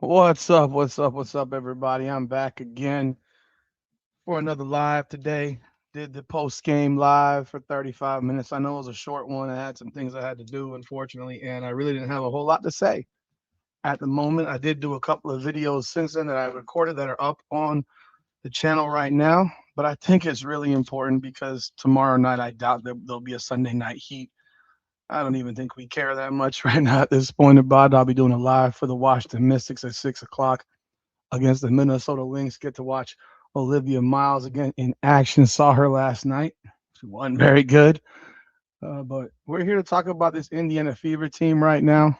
What's up? What's up? What's up, everybody? I'm back again for another live today. Did the post game live for 35 minutes. I know it was a short one. I had some things I had to do, unfortunately, and I really didn't have a whole lot to say at the moment. I did do a couple of videos since then that I recorded that are up on the channel right now, but I think it's really important because tomorrow night I doubt that there'll be a Sunday night heat. I don't even think we care that much right now at this point about it. I'll be doing a live for the Washington Mystics at 6 o'clock against the Minnesota Lynx. Get to watch Olivia Miles again in action. Saw her last night. She won very good. But we're here to talk about this Indiana Fever team right now.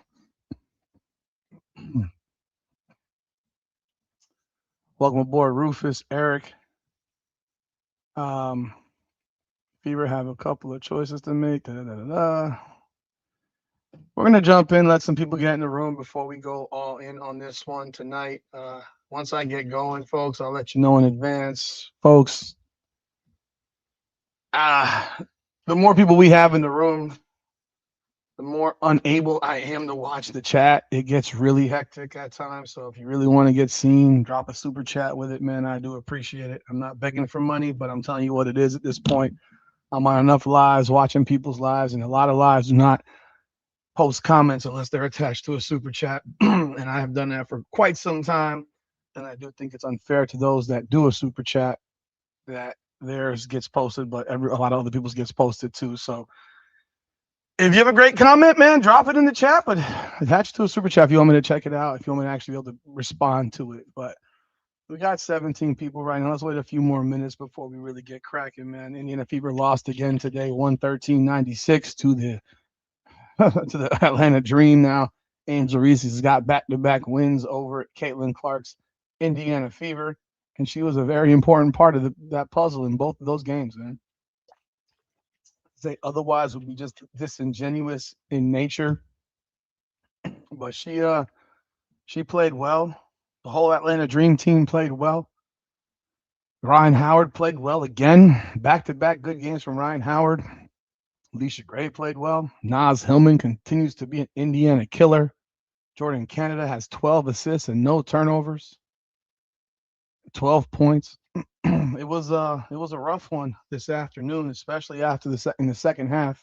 Welcome aboard, Rufus, Eric. Um, Fever have a couple of choices to make. Da, da, da, da. We're gonna jump in, let some people get in the room before we go all in on this one tonight. Once I get going, folks, I'll let you know in advance, folks. Uh, the more people we have in the room, the more unable I am to watch the chat. It gets really hectic at times. So if you really want to get seen, drop a super chat with it, man. I do appreciate it. I'm not begging for money, but I'm telling you what it is at this point. I'm on enough lives, watching people's lives, and a lot of lives do not post comments unless they're attached to a super chat. And I have done that for quite some time. And I do think it's unfair to those that do a super chat that theirs gets posted, but a lot of other people's gets posted too. So if you have a great comment, man, drop it in the chat, but attach it to a super chat if you want me to check it out, if you want me to actually be able to respond to it. But we got 17 people right now. Let's wait a few more minutes before we really get cracking, man. Indiana Fever lost again today, 113-96 to the to the Atlanta Dream now. Angel Reese has got back-to-back wins over Caitlin Clark's Indiana Fever, and she was a very important part of that puzzle in both of those games, man. Say otherwise would be just disingenuous in nature, but she played well. The whole Atlanta Dream team played well. Ryan Howard played well again. Back-to-back good games from Ryan Howard. Alicia Gray played well. Naz Hillman continues to be an Indiana killer. Jordan Canada has 12 assists and no turnovers, 12 points. It was a rough one this afternoon, especially after in the second half.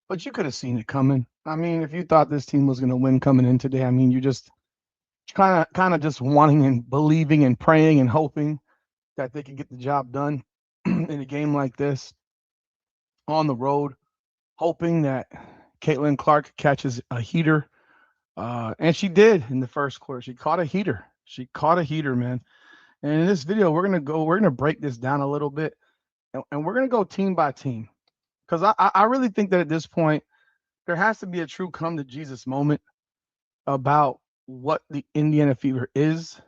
But you could have seen it coming. I mean, if you thought this team was going to win coming in today, I mean, you just kind of just wanting and believing and praying and hoping that they could get the job done in a game like this on the road, hoping that Caitlin Clark catches a heater. And she did in the first quarter. She caught a heater. She caught a heater, man. And in this video, we're gonna break this down a little bit, and we're gonna go team by team, because I really think that at this point there has to be a true come to Jesus moment about what the Indiana Fever is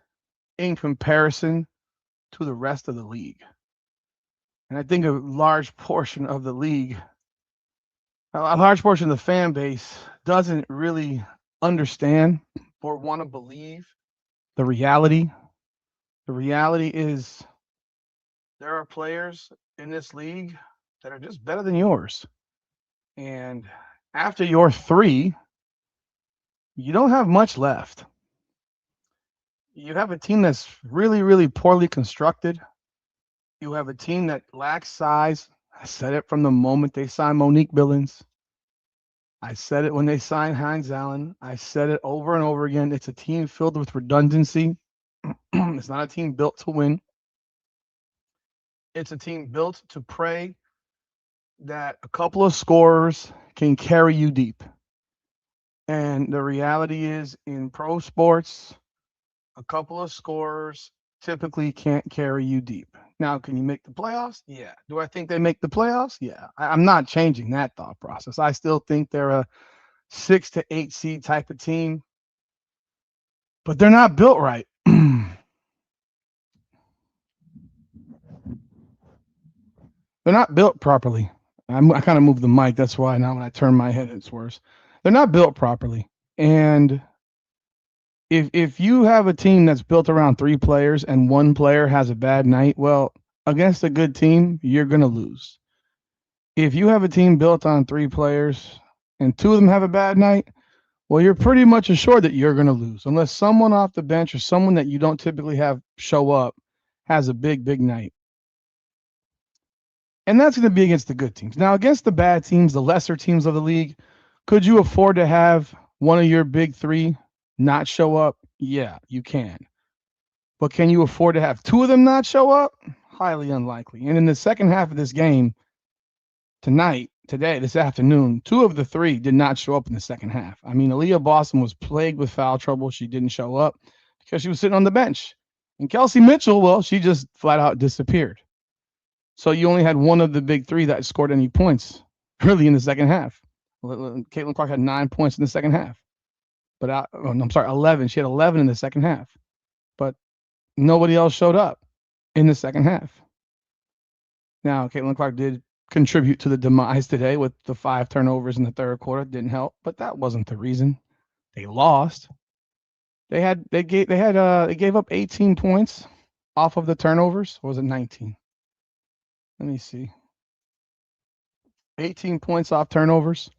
in comparison to the rest of the league. And I think a large portion of the league, a large portion of the fan base doesn't really understand or want to believe the reality. The reality is there are players in this league that are just better than yours. And after your three, you don't have much left. You have a team that's really, really poorly constructed. You have a team that lacks size. I said it from the moment they signed Monique Billings. I said it when they signed Heinz Allen. I said it over and over again. It's a team filled with redundancy. It's not a team built to win. It's a team built to pray that a couple of scorers can carry you deep. And the reality is, in pro sports, a couple of scorers typically can't carry you deep. Now, can you make the playoffs? Yeah. Do I think they make the playoffs? Yeah. I'm not changing that thought process. I still think they're a 6 to 8 seed type of team, but they're not built right. They're not built properly. I kind of moved the mic. That's why now when I turn my head, it's worse. They're not built properly. And if you have a team that's built around three players and one player has a bad night, well, against a good team, you're going to lose. If you have a team built on three players and two of them have a bad night, Well, you're pretty much assured that you're going to lose unless someone off the bench or someone that you don't typically have show up has a big, big night. And that's going to be against the good teams. Now, against the bad teams, the lesser teams of the league, could you afford to have one of your big three not show up? Yeah, you can. But can you afford to have two of them not show up? Highly unlikely. And in the second half of this game, today, this afternoon, two of the three did not show up in the second half. I mean, Aaliyah Boston was plagued with foul trouble. She didn't show up because she was sitting on the bench. And Kelsey Mitchell, well, she just flat out disappeared. So you only had one of the big three that scored any points really in the second half. Caitlin Clark had 9 points in the second half. But I'm sorry, 11. She had 11 in the second half. But nobody else showed up in the second half. Now, Caitlin Clark did contribute to the demise today with the 5 turnovers in the third quarter. Didn't help, but that wasn't the reason. They lost. They gave up 18 points off of the turnovers. Or was it 19? Let me see. 18 points off turnovers.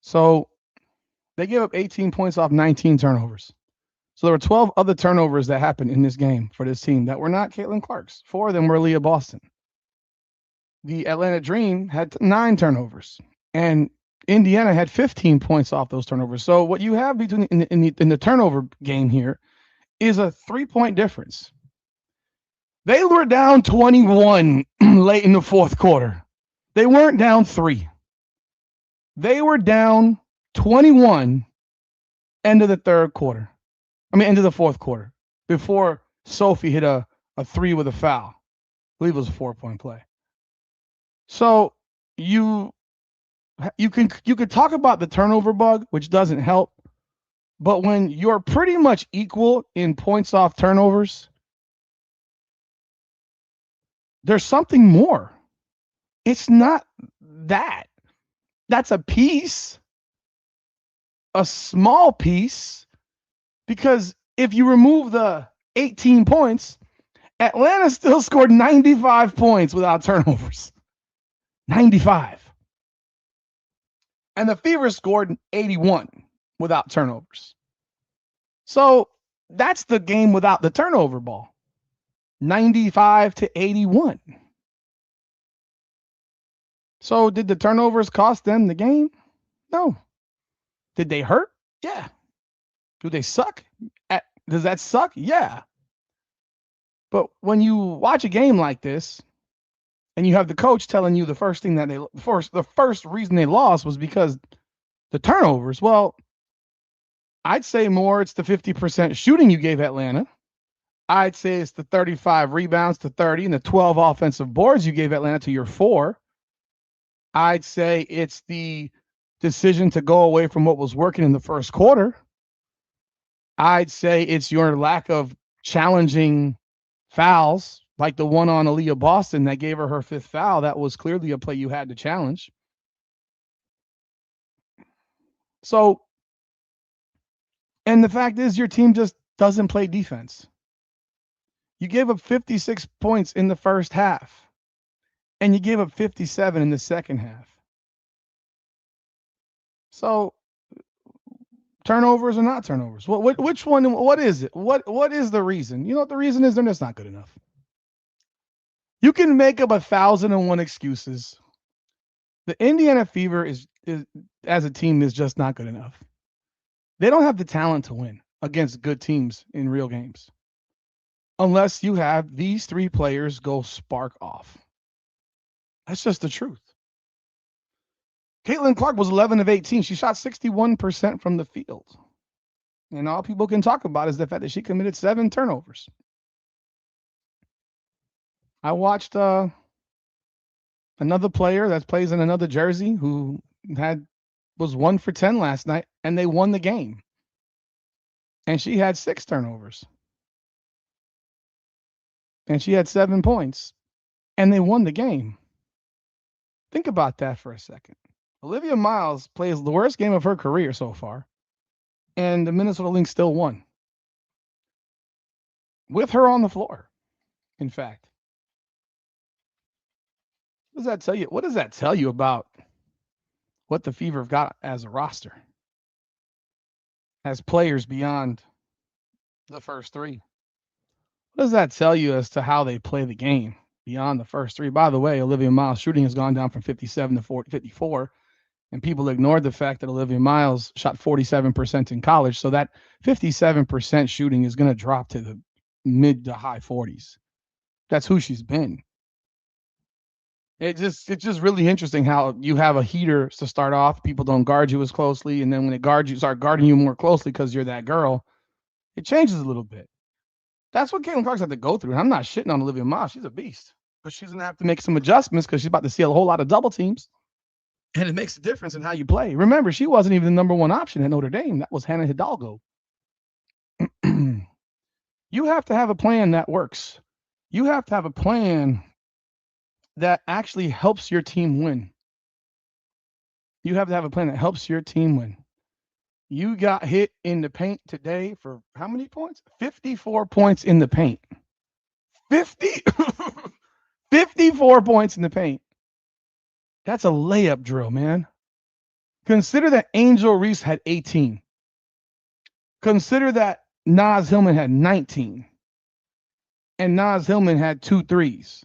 So they gave up 18 points off 19 turnovers. So there were 12 other turnovers that happened in this game for this team that were not Caitlin Clark's. 4 of them were Aaliyah Boston. The Atlanta Dream had 9 turnovers, and Indiana had 15 points off those turnovers. So what you have between in the turnover game here is a 3-point difference. They were down 21 late in the fourth quarter. They weren't down 3. They were down 21 end of the third quarter. End of the fourth quarter before Sophie hit a 3 with a foul. I believe it was a 4-point play. So you could talk about the turnover bug, which doesn't help, but when you're pretty much equal in points off turnovers, there's something more. It's not that. That's a piece, a small piece, because if you remove the 18 points, Atlanta still scored 95 points without turnovers. 95. And the Fever scored 81 without turnovers. So that's the game without the turnover ball. 95 to 81. So did the turnovers cost them the game? No. Did they hurt? Yeah. Do they suck? Does that suck? Yeah. But when you watch a game like this, and you have the coach telling you the first reason they lost was because the turnovers. Well, I'd say more it's the 50% shooting you gave Atlanta. I'd say it's the 35 rebounds to 30 and the 12 offensive boards you gave Atlanta to your 4. I'd say it's the decision to go away from what was working in the first quarter. I'd say it's your lack of challenging fouls, like the one on Aaliyah Boston that gave her 5th foul. That was clearly a play you had to challenge. So, and the fact is your team just doesn't play defense. You gave up 56 points in the first half, and you gave up 57 in the second half. So, turnovers or not turnovers? Which one? What is it? What is the reason? You know what the reason is? They're just not good enough. You can make up 1,001 excuses. The Indiana Fever is as a team is just not good enough. They don't have the talent to win against good teams in real games, unless you have these 3 players go spark off. That's just the truth. Caitlin Clark was 11 of 18. She shot 61% from the field. And all people can talk about is the fact that she committed 7 turnovers. I watched another player that plays in another jersey who was 1 for 10 last night, and they won the game. And she had 6 turnovers. And she had 7 points. And they won the game. Think about that for a second. Olivia Miles plays the worst game of her career so far. And the Minnesota Lynx still won. With her on the floor, in fact. What does that tell you? What does that tell you about what the Fever have got as a roster? has players beyond the first three. What does that tell you as to how they play the game beyond the first three? By the way, Olivia Miles' shooting has gone down from 57 to 54, and people ignored the fact that Olivia Miles shot 47% in college. So that 57% shooting is going to drop to the mid to high 40s. That's who she's been. It's just really interesting how you have a heater to start off. People don't guard you as closely, and then when they start guarding you more closely because you're that girl, it changes a little bit. That's what Caitlin Clark's had to go through. And I'm not shitting on Olivia Miles. She's a beast. But she's going to have to make some adjustments because she's about to see a whole lot of double teams. And it makes a difference in how you play. Remember, she wasn't even the number one option at Notre Dame. That was Hannah Hidalgo. You have to have a plan that works. You have to have a plan that actually helps your team win. You have to have a plan that helps your team win. You got hit in the paint today for how many points? 54 points in the paint. 54 points in the paint. That's a layup drill, man. Consider that Angel Reese had 18. Consider that Naz Hillman had 19. And Naz Hillman had 2 threes.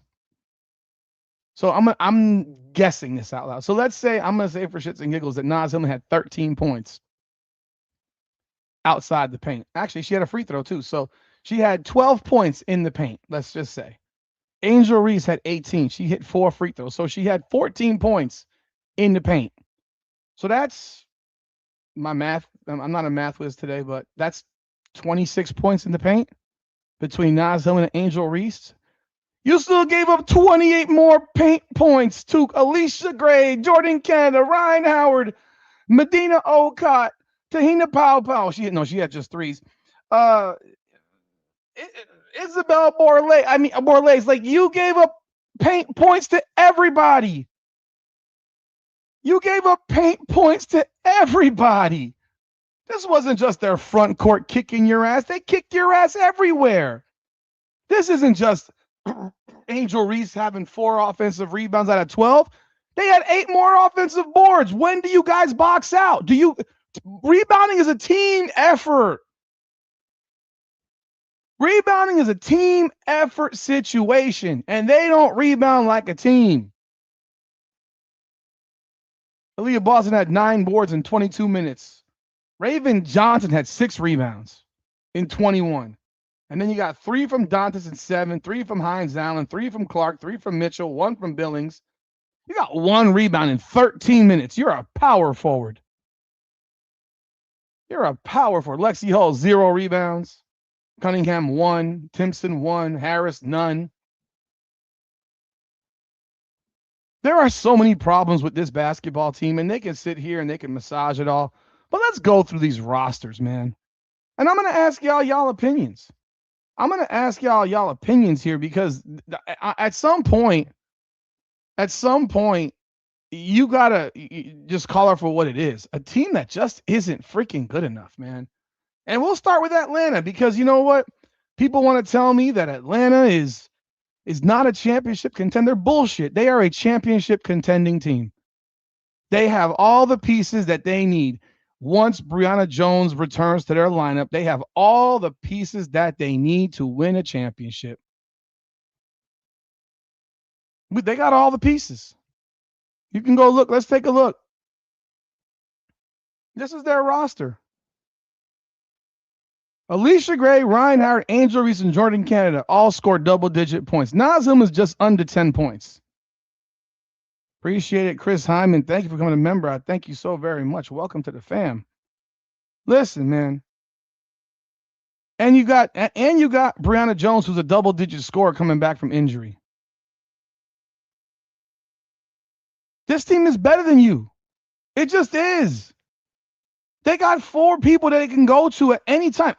So I'm guessing this out loud. So let's say, I'm going to say for shits and giggles that Naz Hillman had 13 points outside the paint. Actually, she had a free throw too. So she had 12 points in the paint, let's just say. Angel Reese had 18. She hit 4 free throws. So she had 14 points in the paint. So that's my math. I'm not a math whiz today, but that's 26 points in the paint between Naz Hillman and Angel Reese. You still gave up 28 more paint points to Aaliyah Gray, Jordan Canada, Ryan Howard, Medina Okot, Tahina Pau. She had just threes. Isabel Borlase. Like, you gave up paint points to everybody. You gave up paint points to everybody. This wasn't just their front court kicking your ass. They kicked your ass everywhere. This isn't just Angel Reese having 4 offensive rebounds out of 12. They had 8 more offensive boards. When do you guys box out? Rebounding is a team effort. Rebounding is a team effort situation, and they don't rebound like a team. Aaliyah Boston had 9 boards in 22 minutes. Raven Johnson had 6 rebounds in 21. And then you got 3 from Dantas in 7, 3 from Hines Allen, 3 from Clark, 3 from Mitchell, 1 from Billings. You got 1 rebound in 13 minutes. You're a power forward. Lexi Hall, 0 rebounds. Cunningham, 1. Timpson, 1. Harris, none. There are so many problems with this basketball team, and they can sit here and they can massage it all. But let's go through these rosters, man. And I'm going to ask y'all opinions. I'm going to ask y'all opinions here, because at some point, you got to just call her for what it is. A team that just isn't freaking good enough, man. And we'll start with Atlanta, because you know what? People want to tell me that Atlanta is not a championship contender. Bullshit. They are a championship contending team. They have all the pieces that they need. Once Brianna Jones returns to their lineup, they have all the pieces that they need to win a championship. They got all the pieces. You can go look. Let's take a look. This is their roster. Aaliyah Gray, Ryan Howard, Angel Reese, and Jordan Canada all scored double-digit points. Naz Hillman is just under 10 points. Appreciate it, Chris Hyman. Thank you for becoming a member. I thank you so very much. Welcome to the fam. Listen, man. And you got Brianna Jones, who's a double-digit scorer coming back from injury. This team is better than you. It just is. They got 4 people that they can go to at any time.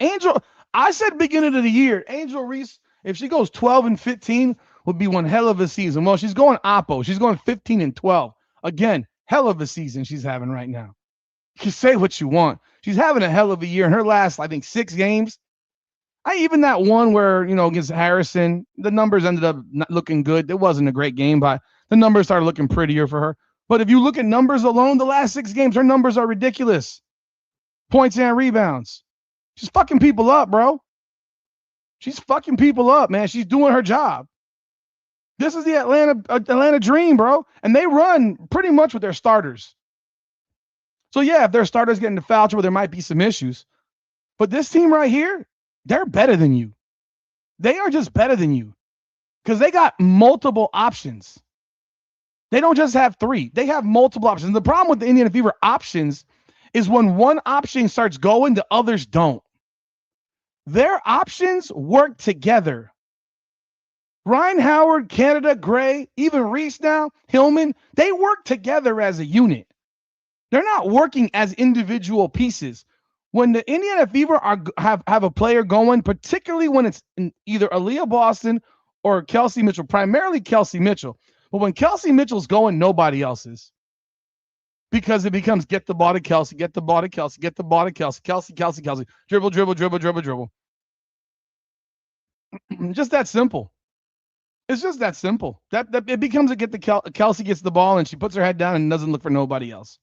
I said beginning of the year, Angel Reese, if she goes 12-15, would be one hell of a season. Well, she's going oppo. She's going 15-12. Again, hell of a season she's having right now. You can say what you want. She's having a hell of a year. In her last, I think, 6 games, even that one where, against Harrison, the numbers ended up not looking good. It wasn't a great game, but the numbers started looking prettier for her. But if you look at numbers alone, the last 6 games, her numbers are ridiculous. points and rebounds. She's fucking people up, bro. She's fucking people up, man. She's doing her job. This is the Atlanta dream, bro. And they run pretty much with their starters. So yeah, if their starters get into foul trouble, there might be some issues. But this team right here, they're better than you. They are just better than you because they got multiple options. They don't just have three. They have multiple options. The problem with the Indiana Fever options is when one option starts going, the others don't. Their options work together. Ryan Howard, Canada, Gray, even Reese now, Hillman, they work together as a unit. They're not working as individual pieces. When the Indiana Fever have a player going, particularly when it's either Aaliyah Boston or Kelsey Mitchell, primarily Kelsey Mitchell. But when Kelsey Mitchell's going, nobody else is. Because it becomes get the ball to Kelsey, get the ball to Kelsey, get the ball to Kelsey, Kelsey, dribble, dribble, dribble, dribble, dribble. Just that simple. It's just that simple. That it becomes a get the Kelsey gets the ball and she puts her head down and doesn't look for nobody else.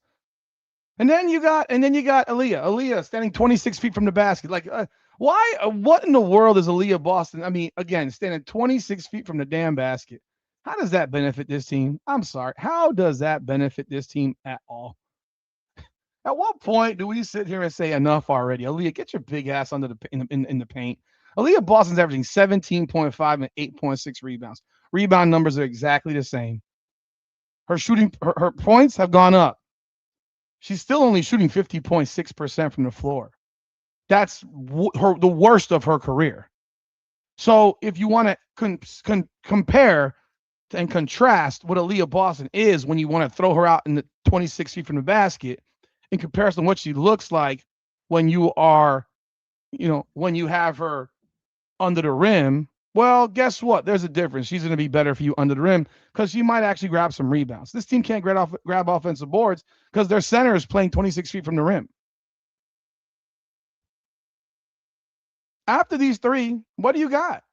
And then you got Aaliyah. Aaliyah standing 26 feet from the basket. Like, why? What in the world is Aaliyah Boston? I mean, again, standing 26 feet from the damn basket. How does that benefit this team? I'm sorry. How does that benefit this team at all? At what point do we sit here and say enough already? Aaliyah, get your big ass under in the paint. Aaliyah Boston's averaging 17.5 and 8.6 rebounds. Rebound numbers are exactly the same. Her shooting, her points have gone up. She's still only shooting 50.6% from the floor. That's the worst of her career. So if you want to compare and contrast what Aaliyah Boston is when you want to throw her out in the 26 feet from the basket in comparison to what she looks like when you are, when you have her under the rim, well, guess what? There's a difference. She's going to be better for you under the rim because she might actually grab some rebounds. This team can't grab offensive boards because their center is playing 26 feet from the rim. After these three, what do you got?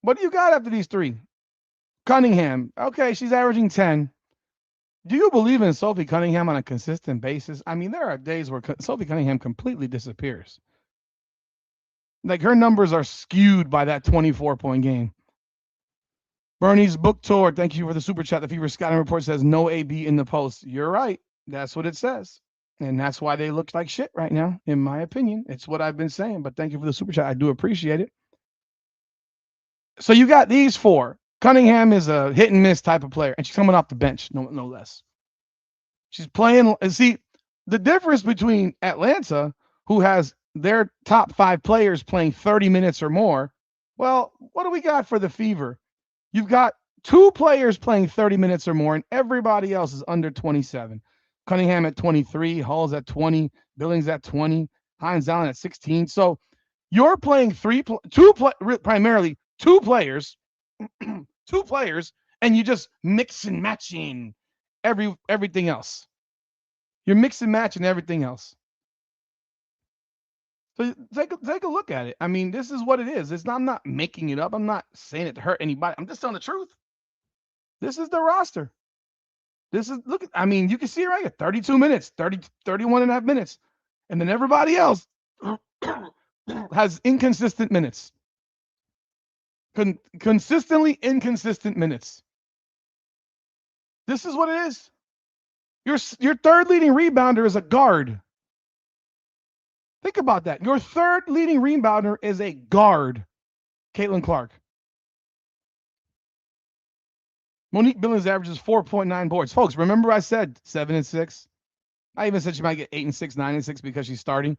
What do you got after these three? Cunningham. Okay, she's averaging 10. Do you believe in Sophie Cunningham on a consistent basis? I mean, there are days where Sophie Cunningham completely disappears. Like, her numbers are skewed by that 24-point game. Bernie's book tour. Thank you for the super chat. The Fever scouting report says no AB in the post. You're right. That's what it says. And that's why they look like shit right now, in my opinion. It's what I've been saying. But thank you for the super chat. I do appreciate it. So you got these four. Cunningham is a hit and miss type of player. And she's coming off the bench, no less. She's playing. See, the difference between Atlanta, who has their top 5 players playing 30 minutes or more. Well, what do we got for the Fever? You've got 2 players playing 30 minutes or more, and everybody else is under 27. Cunningham at 23, Hall's at 20, Billings at 20, Hines Allen at 16. So you're playing primarily 2 players, 2 players, and you just mix and matching everything else. You're mix and matching everything else. So take a look at it. I mean, this is what it is. I'm not making it up. I'm not saying it to hurt anybody. I'm just telling the truth. This is the roster. You can see it right here. 32 minutes, 31 and a half minutes. And then everybody else has inconsistent minutes. Consistently inconsistent minutes. This is what it is. Your third leading rebounder is a guard. Think about that. Your third leading rebounder is a guard, Caitlin Clark. Monique Billings averages 4.9 boards. Folks, remember I said 7 and 6? I even said she might get 8 and 6, 9 and 6 because she's starting.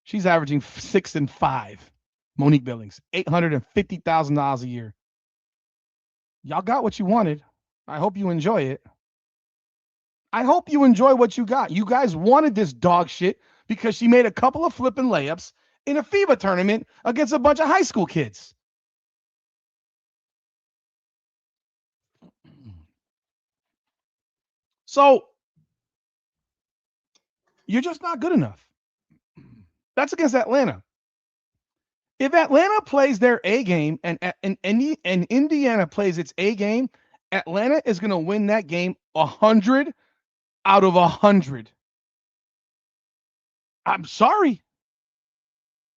She's averaging 6 and 5. Monique Billings, $850,000 a year. Y'all got what you wanted. I hope you enjoy it. I hope you enjoy what you got. You guys wanted this dog shit because she made a couple of flipping layups in a FIBA tournament against a bunch of high school kids. So you're just not good enough. That's against Atlanta. If Atlanta plays their A game and Indiana plays its A game, Atlanta is going to win that game 100 out of 100. I'm sorry.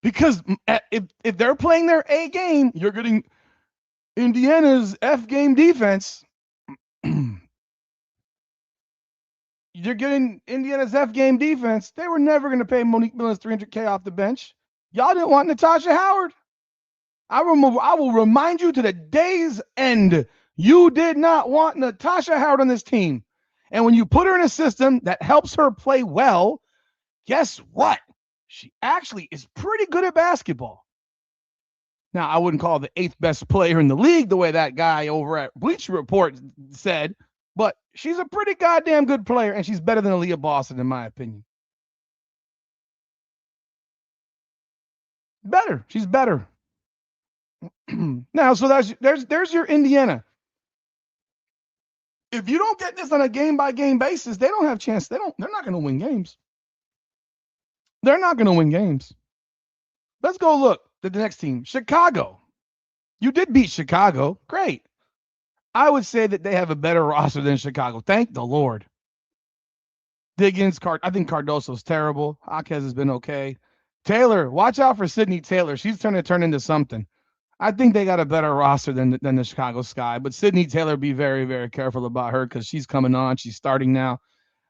Because if they're playing their A game, you're getting Indiana's F game defense. You're getting Indiana's F game defense. They were never going to pay Monique Mills $300K off the bench. Y'all didn't want Natasha Howard. I will remind you to the day's end. You did not want Natasha Howard on this team. And when you put her in a system that helps her play well, guess what? She actually is pretty good at basketball. Now, I wouldn't call her the eighth best player in the league the way that guy over at Bleacher Report said, but she's a pretty goddamn good player, and she's better than Aaliyah Boston, in my opinion. Better. She's better. Now, so there's your Indiana. If you don't get this on a game by game basis, they don't have a chance. They're not going to win games. They're not going to win games. Let's go look at the next team. Chicago. You did beat Chicago. Great. I would say that they have a better roster than Chicago. Thank the Lord. Diggins, I think Cardoso's terrible. Jaquez has been okay. Taylor, watch out for Sydney Taylor. She's trying to turn into something. I think they got a better roster than the Chicago Sky. But Sydney Taylor, be very, very careful about her because she's coming on. She's starting now.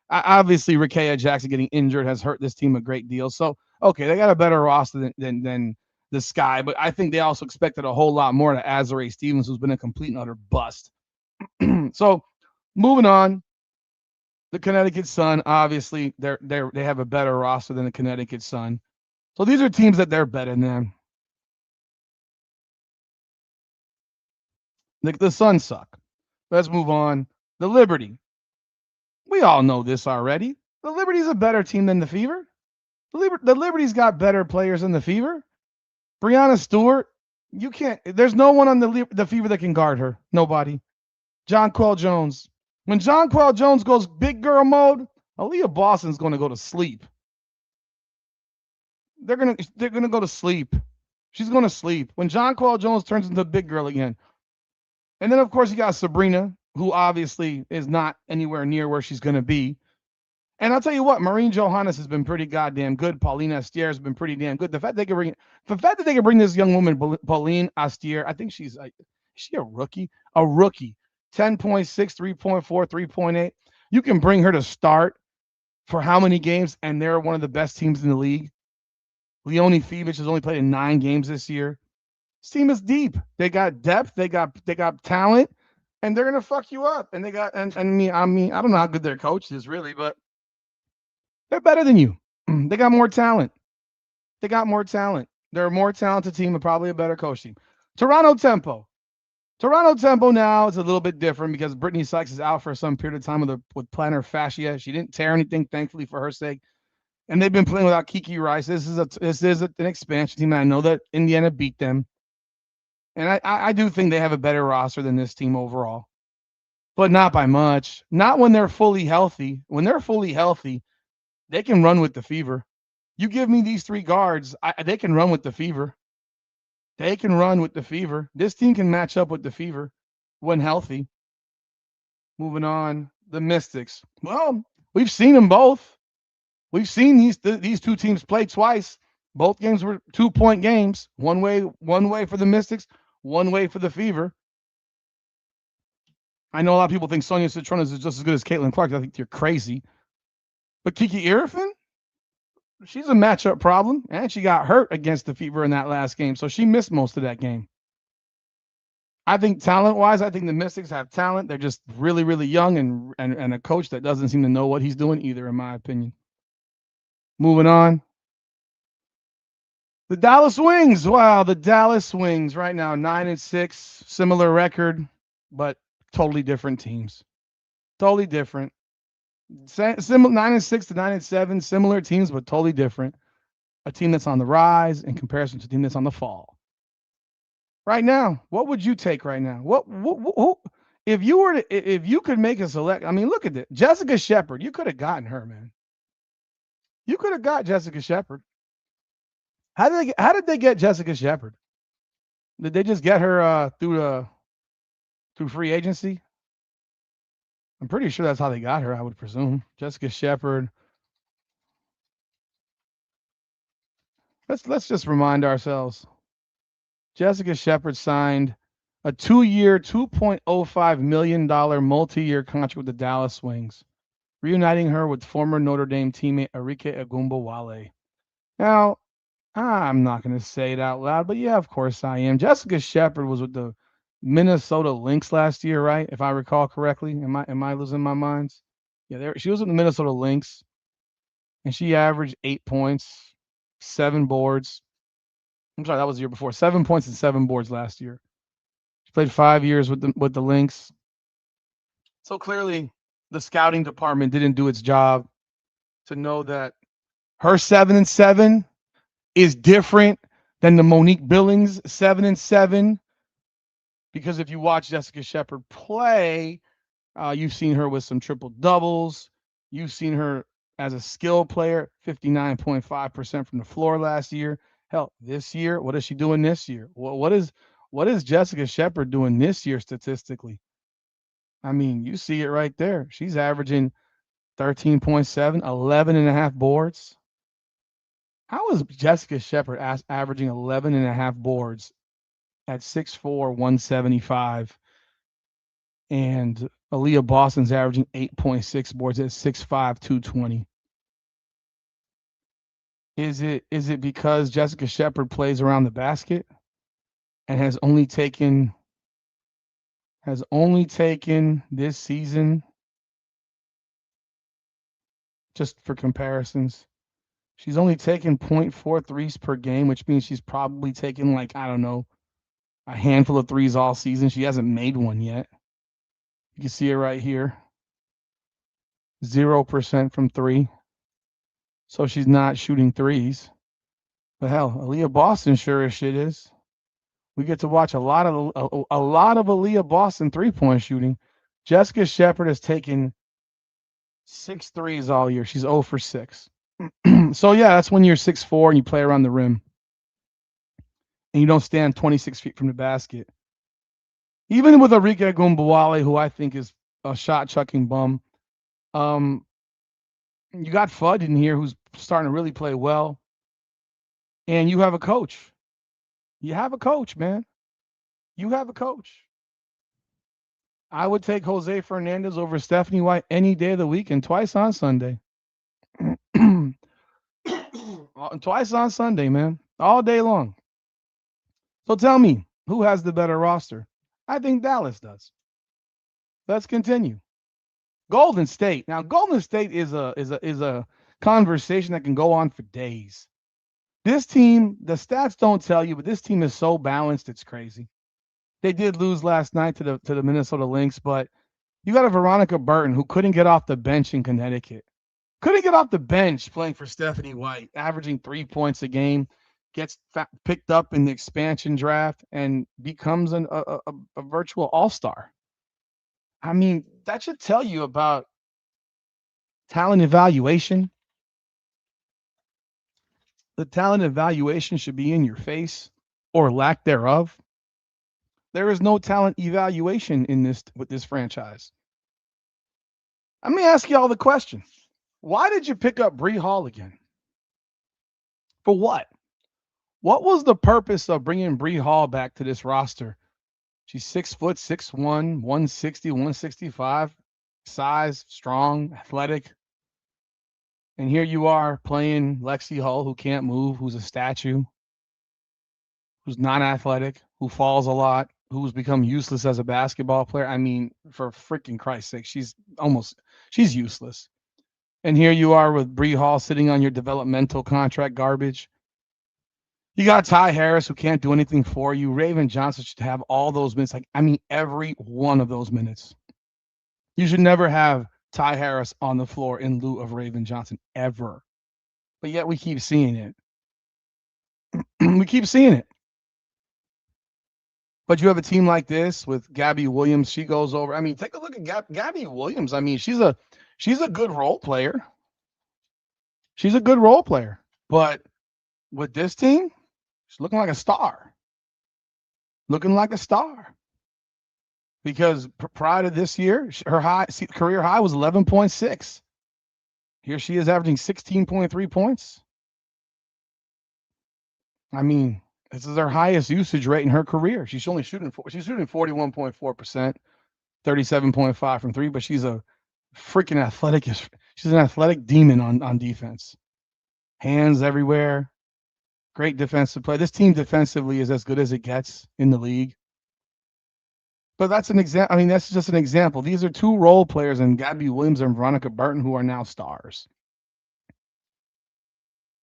Obviously, Rakea Jackson getting injured has hurt this team a great deal. So, okay, they got a better roster than the Sky. But I think they also expected a whole lot more to Azurá Stevens, who's been a complete and utter bust. So, moving on. The Connecticut Sun, obviously, they have a better roster than the Connecticut Sun. So these are teams that they're better than. The Sun suck. Let's move on. The Liberty. We all know this already. The Liberty's a better team than the Fever. The Liberty's got better players than the Fever. Brianna Stewart, you can't. There's no one on the Fever that can guard her. Nobody. Jonquel Jones. When Jonquel Jones goes big girl mode, Aaliyah Boston's going to go to sleep. They're gonna go to sleep. She's going to sleep when Jonquel Jones turns into a big girl again. And then of course you got Sabrina, who obviously is not anywhere near where she's going to be. And I'll tell you what, Maureen Johannes has been pretty goddamn good. Paulina Astier has been pretty damn good. The fact that they can bring this young woman, Pauline Astier, I think is she a rookie? A rookie. 10.6, 3.4, 3.8. You can bring her to start for how many games, and they're one of the best teams in the league. Leonie Fevich has only played in 9 games this year. This team is deep. They got depth. They got talent, and they're gonna fuck you up. And they got and I mean I don't know how good their coach is really, but they're better than you. They got more talent. They got more talent. They're a more talented team and probably a better coach team. Toronto Tempo. Toronto Tempo now is a little bit different because Brittany Sykes is out for some period of time with plantar fascia. She didn't tear anything, thankfully, for her sake. And they've been playing without Kiki Rice. This is an expansion team. And I know that Indiana beat them. And I do think they have a better roster than this team overall. But not by much. Not when they're fully healthy. When they're fully healthy, they can run with the Fever. You give me these 3 guards, they can run with the Fever. They can run with the Fever. This team can match up with the Fever when healthy. Moving on, the Mystics. Well, we've seen them both. We've seen these 2 teams play twice. Both games were 2-point games. One way for the Mystics, one way for the Fever. I know a lot of people think Sonia Citronas is just as good as Caitlin Clark. I think you're crazy. But Kiki Irfin, she's a matchup problem, and she got hurt against the Fever in that last game, so she missed most of that game. I think talent-wise, I think the Mystics have talent. They're just really, really young and a coach that doesn't seem to know what he's doing either, in my opinion. Moving on. The Dallas Wings. Wow, the Dallas Wings right now, 9-6, similar record, but totally different teams. Totally different. 9-6 to 9-7, similar teams, but totally different. A team that's on the rise in comparison to a team that's on the fall. Right now, what would you take right now? What if you could make a select? I mean, look at this. Jessica Shepard. You could have gotten her, man. You could have got Jessica Shepard. How did they get Jessica Shepard? Did they just get her through free agency? I'm pretty sure that's how they got her. I would presume Jessica Shepard. Let's just remind ourselves. Jessica Shepard signed a 2-year, $2.05 million multi-year contract with the Dallas Wings, reuniting her with former Notre Dame teammate Arike Agumbawale. Now, I'm not going to say it out loud, but yeah, of course I am. Jessica Shepard was with the Minnesota Lynx last year, right? If I recall correctly. Am I losing my mind? Yeah, she was with the Minnesota Lynx, and she averaged 8 points, 7 boards. I'm sorry, that was the year before. 7 points and 7 boards last year. She played 5 years with the Lynx. So clearly, the scouting department didn't do its job to know that her 7-7 is different than the Monique Billings 7-7. Because if you watch Jessica Shepard play, you've seen her with some triple doubles. You've seen her as a skill player, 59.5% from the floor last year. Hell, this year, what is she doing this year? What is Jessica Shepard doing this year statistically? I mean, you see it right there. She's averaging 13.7, 11 and a half boards. How is Jessica Shepard averaging 11 and a half boards at 6'4", 175? And Aaliyah Boston's averaging 8.6 boards at 6'5", 220. Is it because Jessica Shepard plays around the basket and has only taken this season, just for comparisons, she's only taken 0.4 threes per game, which means she's probably taken, like, I don't know, a handful of threes all season. She hasn't made one yet. You can see it right here. 0% from three. So she's not shooting threes. But hell, Aaliyah Boston sure as shit is. We get to watch a lot of Aaliyah Boston 3-point shooting. Jessica Shepard has taken 6 threes all year. She's 0 for 6. So yeah, that's when you're 6'4" and you play around the rim. And you don't stand 26 feet from the basket. Even with Arike Agumbawale, who I think is a shot chucking bum, you got Fudd in here who's starting to really play well. And you have a coach. You have a coach, man. You have a coach. I would take Jose Fernandez over Stephanie White any day of the week and twice on Sunday. Twice on Sunday, man. All day long. So tell me, who has the better roster? I think Dallas does. Let's continue. Golden State. Now, Golden State is a conversation that can go on for days. This team, the stats don't tell you, but this team is so balanced, it's crazy. They did lose last night to the Minnesota Lynx, but you got a Veronica Burton who couldn't get off the bench in Connecticut. Couldn't get off the bench playing for Stephanie White, averaging 3 points a game, gets picked up in the expansion draft, and becomes a virtual all-star. I mean, that should tell you about talent evaluation. The talent evaluation should be in your face or lack thereof. There is no talent evaluation with this franchise. Let me ask you all the question. Why did you pick up Bree Hall again? For what? What was the purpose of bringing Bree Hall back to this roster? She's 6 foot, 6'1", 160, 165, size, strong, athletic. And here you are playing Lexi Hull, who can't move, who's a statue, who's not athletic, who falls a lot, who's become useless as a basketball player. I mean, for freaking Christ's sake, she's useless. And here you are with Bree Hall sitting on your developmental contract garbage. You got Ty Harris, who can't do anything for you. Raven Johnson should have all those minutes. Every one of those minutes. You should never have Ty Harris on the floor in lieu of Raven Johnson, ever. But yet we keep seeing it. We keep seeing it. But you have a team like this with Gabby Williams. She goes over. I mean, take a look at Gabby Williams. I mean, she's a good role player. She's a good role player. But with this team, she's looking like a star. Looking like a star. Because prior to this year, her career high was 11.6. Here she is averaging 16.3 points. I mean, this is her highest usage rate in her career. She's shooting 41.4%, 37.5 from three, but she's a freaking athletic. She's an athletic demon on defense. Hands everywhere. Great defensive play. This team defensively is as good as it gets in the league. But that's an example. I mean, that's just an example. These are two role players in Gabby Williams and Veronica Burton who are now stars.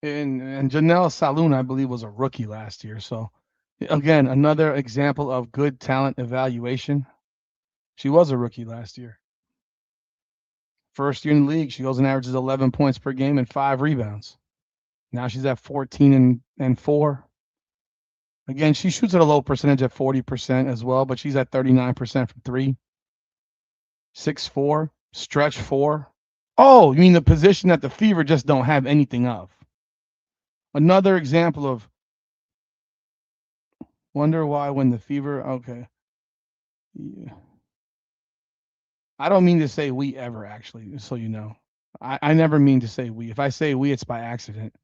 And Janelle Saloon, I believe, was a rookie last year. So, again, another example of good talent evaluation. She was a rookie last year. First year in the league, she goes and averages 11 points per game and 5 rebounds. Now she's at 14 and 4. Again, she shoots at a low percentage at 40% as well, but she's at 39% from 3. 6'4", stretch 4. Oh, you mean the position that the Fever just don't have anything of. Another example of wonder why when the Fever, okay. Yeah. I don't mean to say we ever, actually, so you know. I never mean to say we. If I say we, it's by accident.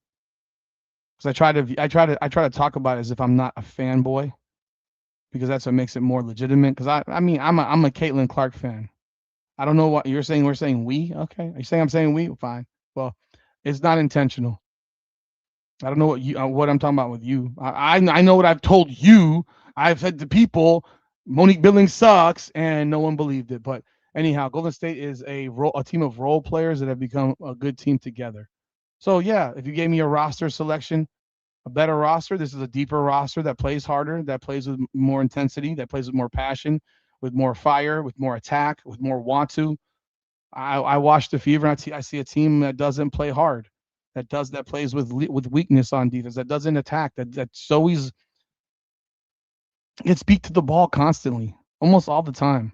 Because I try to talk about it as if I'm not a fanboy, because that's what makes it more legitimate. Because I mean I'm a Caitlin Clark fan. I don't know what you're saying. We're saying we. Okay. Are you saying I'm saying we? Fine. Well, it's not intentional. I don't know what I'm talking about with you. I know what I've told you. I've said to people, Monique Billings sucks, and no one believed it. But anyhow, Golden State is a team of role players that have become a good team together. So yeah, if you gave me a roster selection, a better roster, this is a deeper roster that plays harder, that plays with more intensity, that plays with more passion, with more fire, with more attack, with more want to. I watch the Fever and I see a team that doesn't play hard, that plays with weakness on defense, that doesn't attack, that's always gets beat to the ball constantly, almost all the time.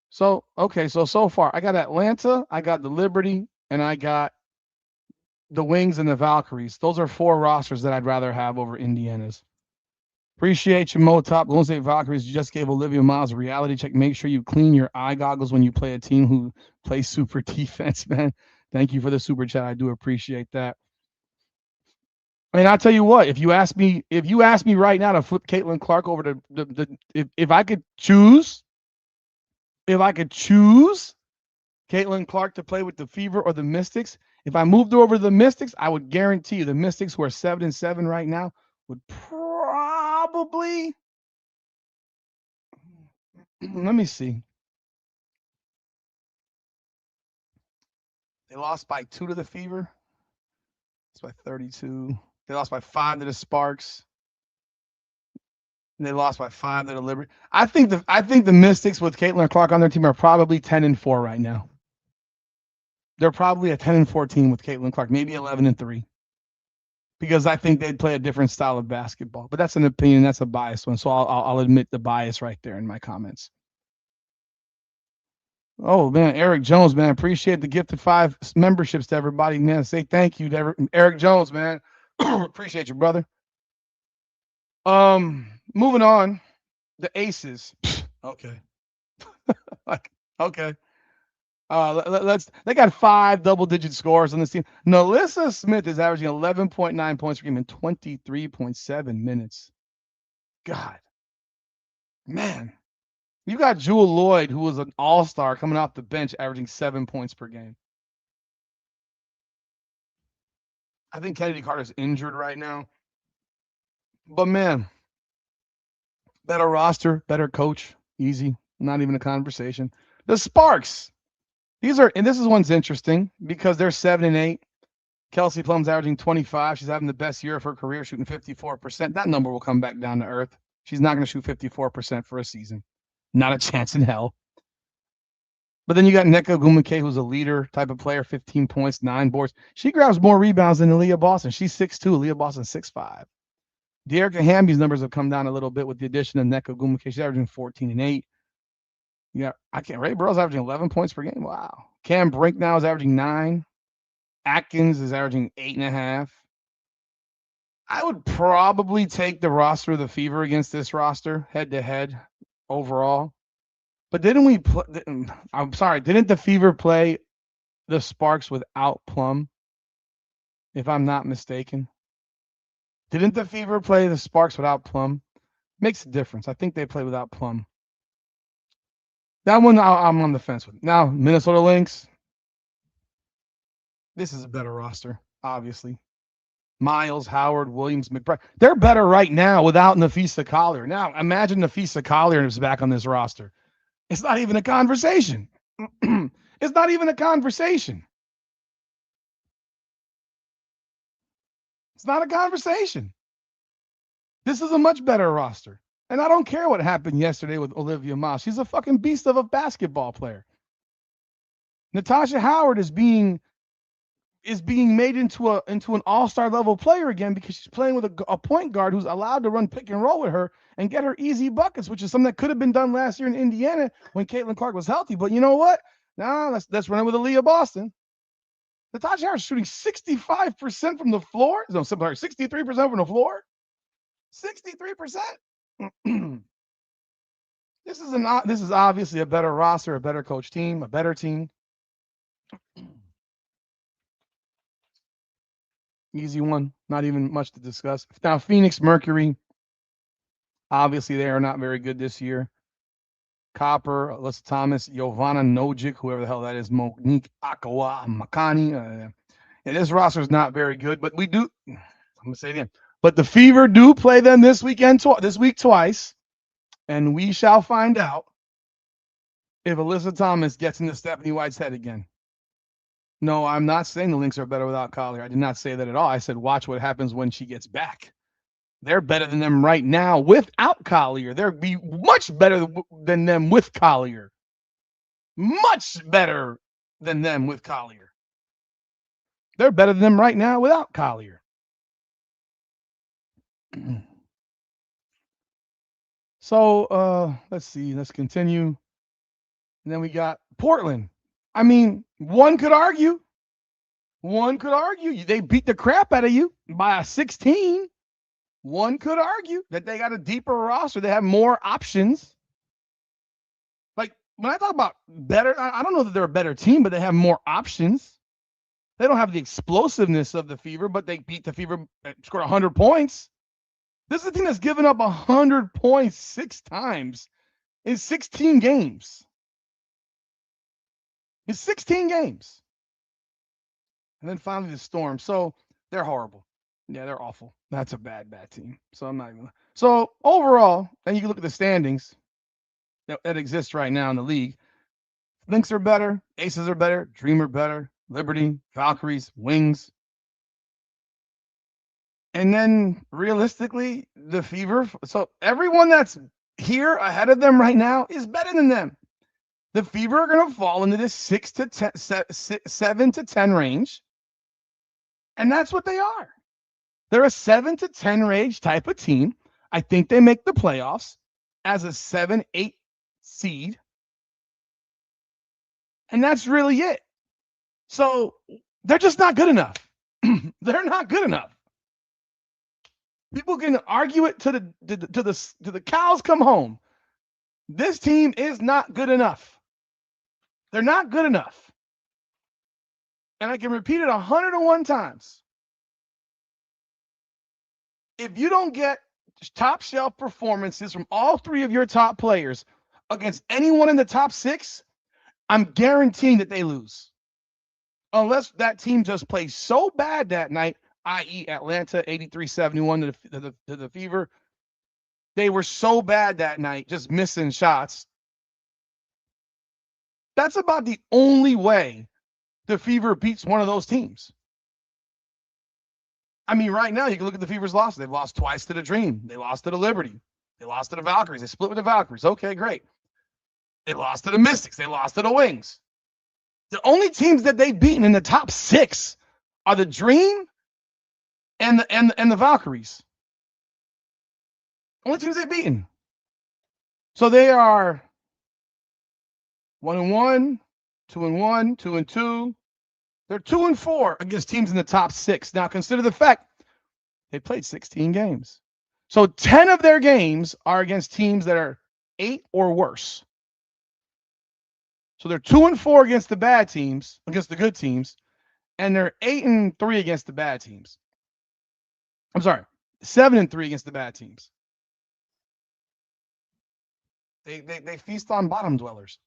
So okay, so far I got Atlanta, I got the Liberty, and I got the Wings and the Valkyries. Those are 4 rosters that I'd rather have over Indiana's. Appreciate you, Motop. Golden State Valkyries. You just gave Olivia Miles a reality check. Make sure you clean your eye goggles when you play a team who plays super defense, man. Thank you for the super chat. I do appreciate that. And I'll tell you what, if you ask me right now to flip Caitlin Clark over to if I could choose Caitlin Clark to play with the Fever or the Mystics, if I moved her over to the Mystics, I would guarantee you the Mystics, who are 7-7 right now, would probably, let me see. They lost by 2 to the Fever. It's by 32. They lost by 5 to the Sparks. And they lost by 5 to the Liberty. I think the Mystics with Caitlin Clark on their team are probably 10-4 right now. They're probably a 10-4 team with Caitlin Clark, maybe 11-3. Because I think they'd play a different style of basketball. But that's an opinion. That's a biased one. So I'll admit the bias right there in my comments. Oh, man, Eric Jones, man. Appreciate the gifted 5 memberships to everybody, man. Say thank you to Eric Jones, man. Appreciate you, brother. Moving on. The Aces. Okay. Okay. They got 5 double-digit scores on this team. Nalissa Smith is averaging 11.9 points per game in 23.7 minutes. God, man, you got Jewel Lloyd, who was an all-star coming off the bench, averaging 7 points per game. I think Kennedy Carter's injured right now, but man, better roster, better coach, easy, not even a conversation. The Sparks. And this one's interesting because they're 7-8. Kelsey Plum's averaging 25. She's having the best year of her career, shooting 54%. That number will come back down to earth. She's not going to shoot 54% for a season. Not a chance in hell. But then you got Nneka Ogwumike, who's a leader type of player, 15 points, 9 boards. She grabs more rebounds than Aaliyah Boston. She's 6'2". Aaliyah Boston 6'5". De'Erica Hamby's numbers have come down a little bit with the addition of Nneka Ogwumike. She's averaging 14 and 8. Yeah, Ray Burrow's averaging 11 points per game. Wow. Cam Brink now is averaging 9. Atkins is averaging 8.5. I would probably take the roster of the Fever against this roster head to head overall. But didn't the Fever play the Sparks without Plum? If I'm not mistaken. Didn't the Fever play the Sparks without Plum? Makes a difference. I think they play without Plum. That one I'm on the fence with. Now, Minnesota Lynx. This is a better roster, obviously. Miles, Howard, Williams, McBride. They're better right now without Nafisa Collier. Now, imagine Nafisa Collier is back on this roster. It's not even a conversation. It's not even a conversation. It's not a conversation. This is a much better roster. And I don't care what happened yesterday with Olivia Moss. She's a fucking beast of a basketball player. Natasha Howard is being made into an all-star level player again because she's playing with a point guard who's allowed to run pick and roll with her and get her easy buckets, which is something that could have been done last year in Indiana when Caitlin Clark was healthy. But you know what? Nah, let's run it with Aaliyah Boston. Natasha Howard shooting 65% from the floor. No, sorry, 63% from the floor. 63%. This is obviously a better roster, a better coach team, a better team. Easy one, not even much to discuss. Now, Phoenix Mercury, obviously they are not very good this year. Copper, Alyssa Thomas, Jovana Nojic, whoever the hell that is, Monique Akawa, Makani. And this roster is not very good, but we do. I'm gonna say it again. But the Fever do play them this week twice, and we shall find out if Alyssa Thomas gets into Stephanie White's head again. No, I'm not saying the Lynx are better without Collier. I did not say that at all. I said watch what happens when she gets back. They're better than them right now without Collier. They'll be much better than them with Collier. Much better than them with Collier. They're better than them right now without Collier. So let's see. Let's continue. And then we got Portland. I mean, one could argue they beat the crap out of you by a 16. One could argue that they got a deeper roster. They have more options. Like when I talk about better, I don't know that they're a better team, but they have more options. They don't have the explosiveness of the Fever, but they beat the Fever, scored 100 points. This is a team that's given up 100 points 6 times in 16 games. In 16 games. And then finally the Storm. So they're horrible. Yeah, they're awful. That's a bad team. So I'm not even. So overall, and you can look at the standings that exist right now in the league. Lynx are better. Aces are better. Dream are better. Liberty, Valkyries, Wings. And then realistically, the Fever. So everyone that's here ahead of them right now is better than them. The Fever are going to fall into this 7 to 10 range. And that's what they are. They're a 7 to 10 range type of team. I think they make the playoffs as a 7-8 seed. And that's really it. So they're just not good enough. They're not good enough. People can argue it to the cows come home. This team is not good enough. They're not good enough. And I can repeat it 101 times. If you don't get top shelf performances from all 3 of your top players against anyone in the top 6, I'm guaranteeing that they lose. Unless that team just plays so bad that night, i.e. Atlanta 83-71 to the Fever. They were so bad that night, just missing shots. That's about the only way the Fever beats one of those teams. I mean, right now, you can look at the Fever's loss. They've lost twice to the Dream. They lost to the Liberty. They lost to the Valkyries. They split with the Valkyries. Okay, great. They lost to the Mystics. They lost to the Wings. The only teams that they've beaten in the top 6 are the Dream and the Valkyries. Only teams they've beaten. So they are 1-1, 2-1, 2-2. They're 2-4 against teams in the top 6. Now consider the fact they played 16 games. So 10 of their games are against teams that are 8 or worse. So they're 2-4 against the bad teams, against the good teams, and they're 8-3 against the bad teams. I'm sorry, 7-3 against the bad teams. They feast on bottom dwellers.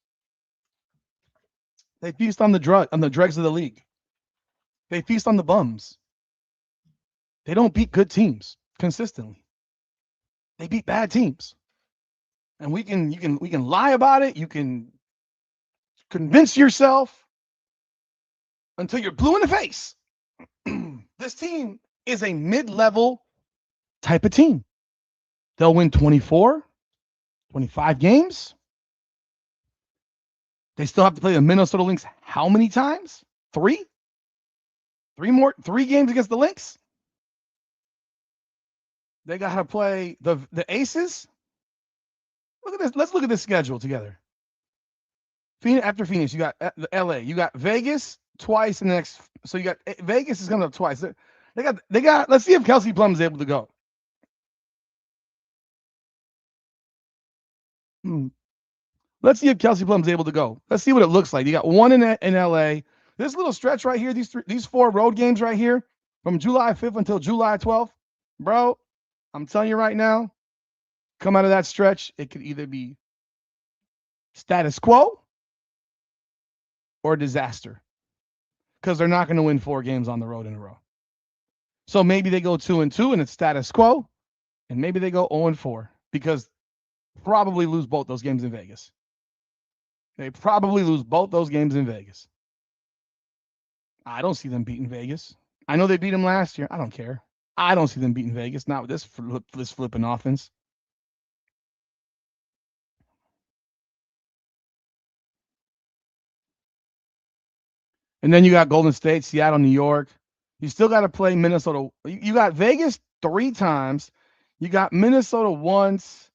They feast on the dregs of the league. They feast on the bums. They don't beat good teams consistently. They beat bad teams. And we can lie about it. You can convince yourself until you're blue in the face. This team is a mid-level type of team. They'll win 24, 25 games. They still have to play the Minnesota Lynx how many times? 3? 3 games against the Lynx. They got to play the Aces. Look at this. Let's look at this schedule together. After Phoenix, you got the LA. You got Vegas twice in the next. So you got Vegas is coming up twice. They got. Let's see if Kelsey Plum is able to go. Let's see if Kelsey Plum is able to go. Let's see what it looks like. You got one in LA. This little stretch right here, these 4 road games right here, from July 5th until July 12th, bro. I'm telling you right now, come out of that stretch, it could either be status quo or disaster, because they're not going to win 4 games on the road in a row. So maybe they go 2-2 and it's status quo, and maybe they go 0-4 because probably lose both those games in Vegas. They probably lose both those games in Vegas. I don't see them beating Vegas. I know they beat them last year. I don't care. I don't see them beating Vegas. Not with this flipping offense. And then you got Golden State, Seattle, New York. You still got to play Minnesota. You got Vegas 3 times. You got Minnesota once,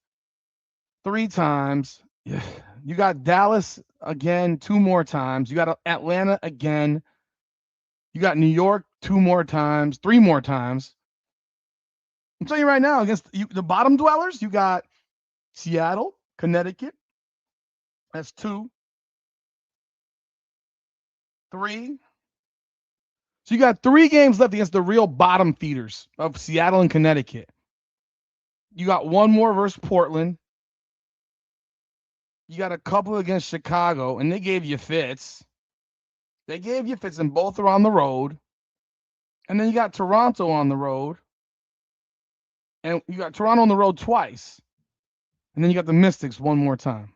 3 times. You got Dallas again 2 more times. You got Atlanta again. You got New York 2 more times, 3 more times. I'm telling you right now, against the bottom dwellers, you got Seattle, Connecticut. That's 2. 3. So you got 3 games left against the real bottom feeders of Seattle and Connecticut. You got 1 more versus Portland. You got a couple against Chicago, and they gave you fits. They gave you fits, and both are on the road. And then you got Toronto on the road. And you got Toronto on the road twice. And then you got the Mystics 1 more time.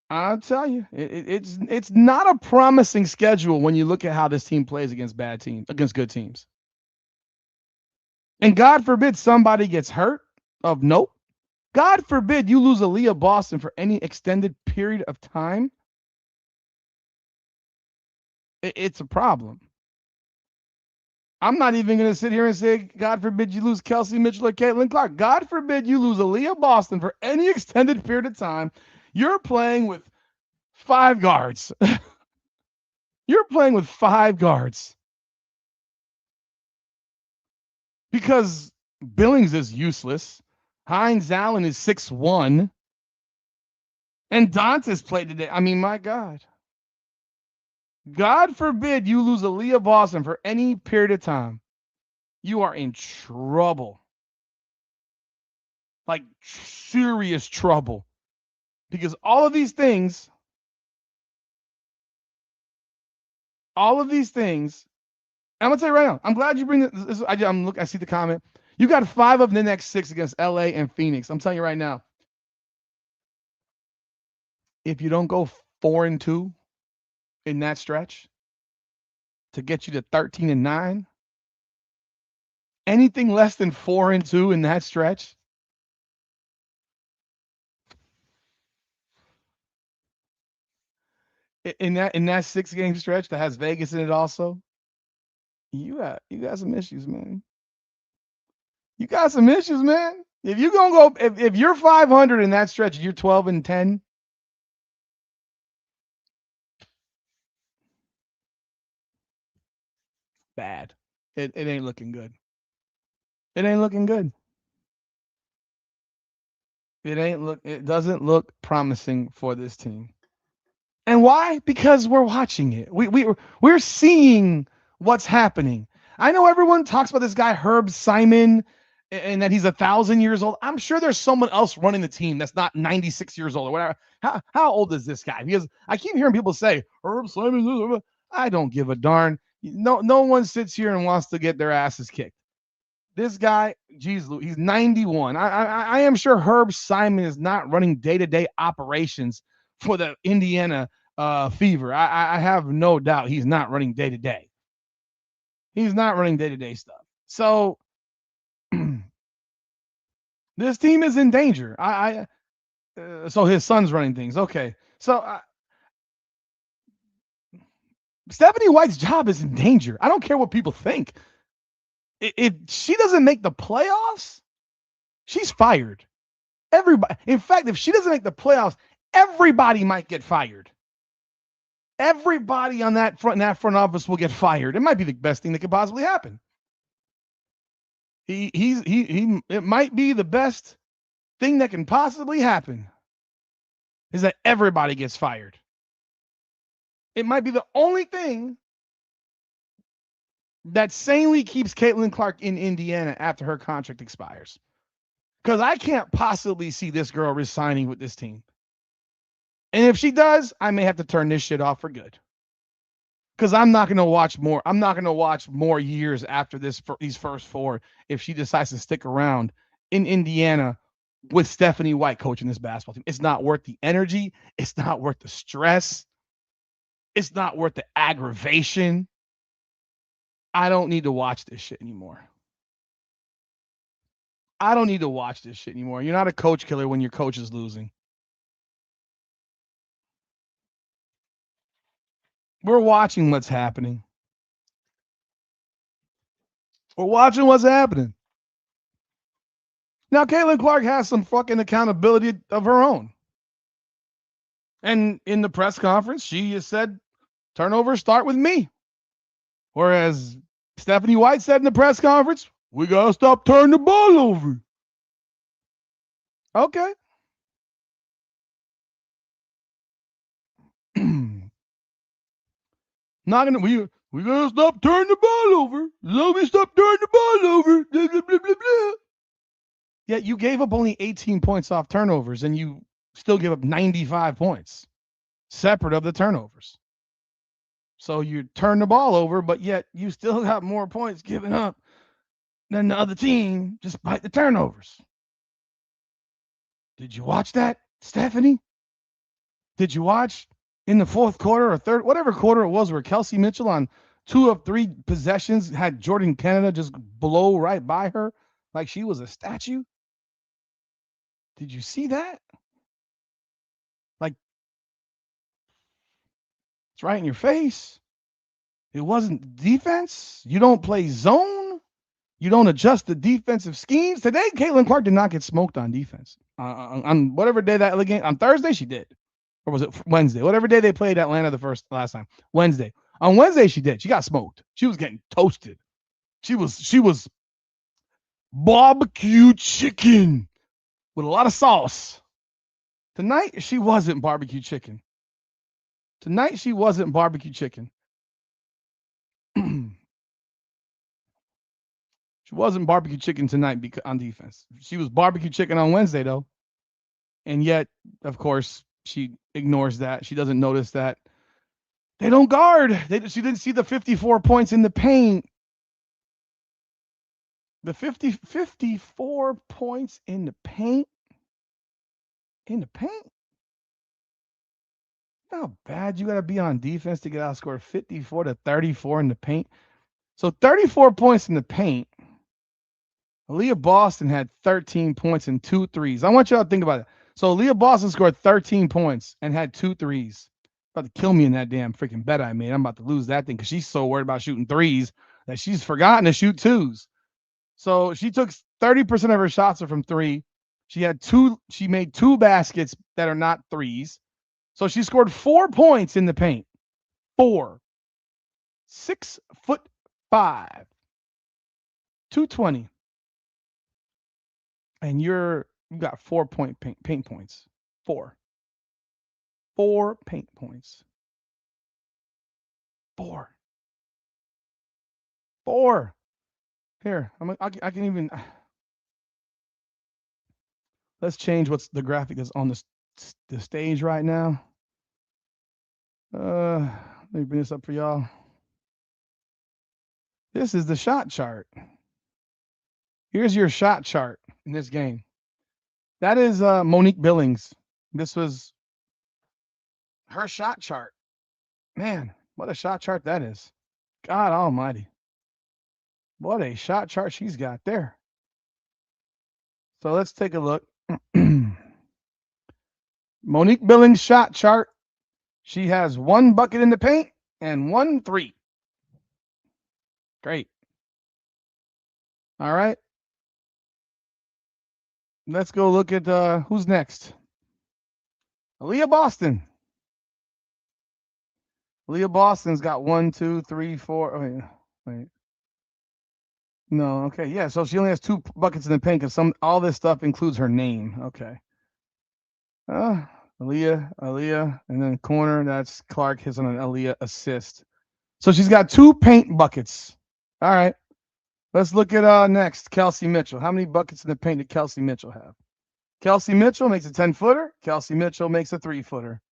I'll tell you, it's not a promising schedule when you look at how this team plays against good teams. And God forbid somebody gets hurt of note. God forbid you lose Aaliyah Boston for any extended period of time. It's a problem. I'm not even going to sit here and say, God forbid you lose Kelsey Mitchell or Caitlin Clark. God forbid you lose Aaliyah Boston for any extended period of time. You're playing with 5 guards. You're playing with 5 guards. Because Billings is useless. Hines Allen is 6'1". And Dantas played today. I mean, my God. God forbid you lose Aaliyah Boston for any period of time. You are in trouble. Like serious trouble. Because all of these things, I'm going to tell you right now, I'm glad you bring this. I see the comment. You got 5 of the next 6 against LA and Phoenix. I'm telling you right now, if you don't go 4-2 in that stretch to get you to 13-9, anything less than 4-2 in that stretch, in that 6-game stretch that has Vegas in it also, you got some issues, man. You got some issues, man. If you're gonna go, if you're 500 in that stretch, you're 12-10. Bad. It ain't looking good. It ain't looking good. It doesn't look promising for this team. And why? Because we're watching it. We're seeing what's happening. I know everyone talks about this guy, Herb Simon, and that he's 1,000 years old. I'm sure there's someone else running the team that's not 96 years old or whatever. How old is this guy? Because I keep hearing people say, Herb Simon. I don't give a darn. No one sits here and wants to get their asses kicked. This guy, geez, he's 91. I am sure Herb Simon is not running day-to-day operations for the Indiana Fever. I have no doubt he's not running day-to-day. He's not running day-to-day stuff. So this team is in danger. So his son's running things. Okay. So Stephanie White's job is in danger. I don't care what people think. If she doesn't make the playoffs, she's fired. Everybody. In fact, if she doesn't make the playoffs, everybody might get fired. Everybody on that front office will get fired. It might be the best thing that could possibly happen. It might be the best thing that can possibly happen is that everybody gets fired. It might be the only thing that sanely keeps Caitlin Clark in Indiana after her contract expires. Because I can't possibly see this girl resigning with this team. And if she does, I may have to turn this shit off for good. Because I'm not going to watch more. I'm not going to watch more years after these first four if she decides to stick around in Indiana with Stephanie White coaching this basketball team. It's not worth the energy. It's not worth the stress. It's not worth the aggravation. I don't need to watch this shit anymore. I don't need to watch this shit anymore. You're not a coach killer when your coach is losing. We're watching what's happening. We're watching what's happening. Now, Caitlin Clark has some fucking accountability of her own. And in the press conference, she has said, turnovers start with me. Whereas Stephanie White said in the press conference, we got to stop turning the ball over. Okay. Not gonna we gotta stop turning the ball over. Let me stop turning the ball over. Blah, blah, blah, blah, blah. Yet you gave up only 18 points off turnovers, and you still give up 95 points, separate of the turnovers. So you turn the ball over, but yet you still got more points given up than the other team, despite the turnovers. Did you watch that, Stephanie? Did you watch in the fourth quarter or third, whatever quarter it was, where Kelsey Mitchell on 2 of 3 possessions had Jordan Canada just blow right by her like she was a statue? Did you see that? Like, it's right in your face. It wasn't defense. You don't play zone. You don't adjust the defensive schemes. Today, Caitlin Clark did not get smoked on defense. On whatever day that game, on Thursday, she did. Or was it Wednesday? Whatever day they played Atlanta last time. Wednesday. On Wednesday, she did. She got smoked. She was getting toasted. She was barbecue chicken with a lot of sauce. Tonight, she wasn't barbecue chicken. Tonight, she wasn't barbecue chicken. She wasn't barbecue chicken tonight on defense. She was barbecue chicken on Wednesday, though. And yet, of course, she ignores that. She doesn't notice that they don't guard. She didn't see the 54 points in the paint. The 54 points in the paint. In the paint? You know how bad you got to be on defense to get outscored 54 to 34 in the paint? So 34 points in the paint. Aaliyah Boston had 13 points and 2 threes. I want y'all to think about it. So Aaliyah Boston scored 13 points and had 2 threes. About to kill me in that damn freaking bet I made. I'm about to lose that thing because she's so worried about shooting threes that she's forgotten to shoot twos. So she took 30% of her shots are from 3. She made 2 baskets that are not threes. So she scored 4 points in the paint. 4. 6'5". 220. And you got 4 paint points. 4 paint points. 4. 4. Here, I can even. Let's change what's the graphic that's on the stage right now. Let me bring this up for y'all. This is the shot chart. Here's your shot chart in this game. That is Monique Billings. This was her shot chart. Man, what a shot chart that is. God almighty. What a shot chart she's got there. So let's take a look. Monique Billings shot chart. She has 1 bucket in the paint and 1 3. Great. All right. Let's go look at who's next. Aaliyah Boston. Aaliyah Boston's got 1, 2, 3, 4. Oh, wait. No, okay, yeah. So she only has 2 buckets in the paint because all this stuff includes her name. Okay. Aaliyah, and then corner. That's Clark hits on an Aaliyah assist. So she's got 2 paint buckets. All right. Let's look at next, Kelsey Mitchell. How many buckets in the paint did Kelsey Mitchell have? Kelsey Mitchell makes a 10-footer. Kelsey Mitchell makes a 3-footer.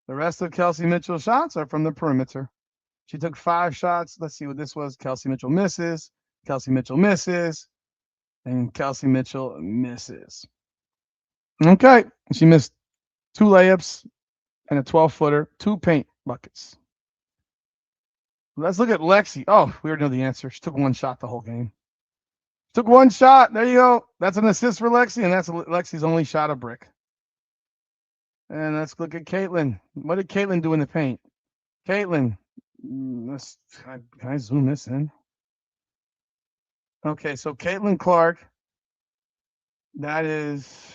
The rest of Kelsey Mitchell's shots are from the perimeter. She took 5 shots. Let's see what this was. Kelsey Mitchell misses. Kelsey Mitchell misses. And Kelsey Mitchell misses. Okay. She missed 2 layups and a 12-footer, 2 paint buckets. Let's look at Lexi. Oh, we already know the answer. She took 1 shot the whole game. Took 1 shot. There you go. That's an assist for Lexi, and that's Lexi's only shot a brick. And let's look at Caitlin. What did Caitlin do in the paint? Caitlin, can I zoom this in? Okay, so Caitlin Clark, that is,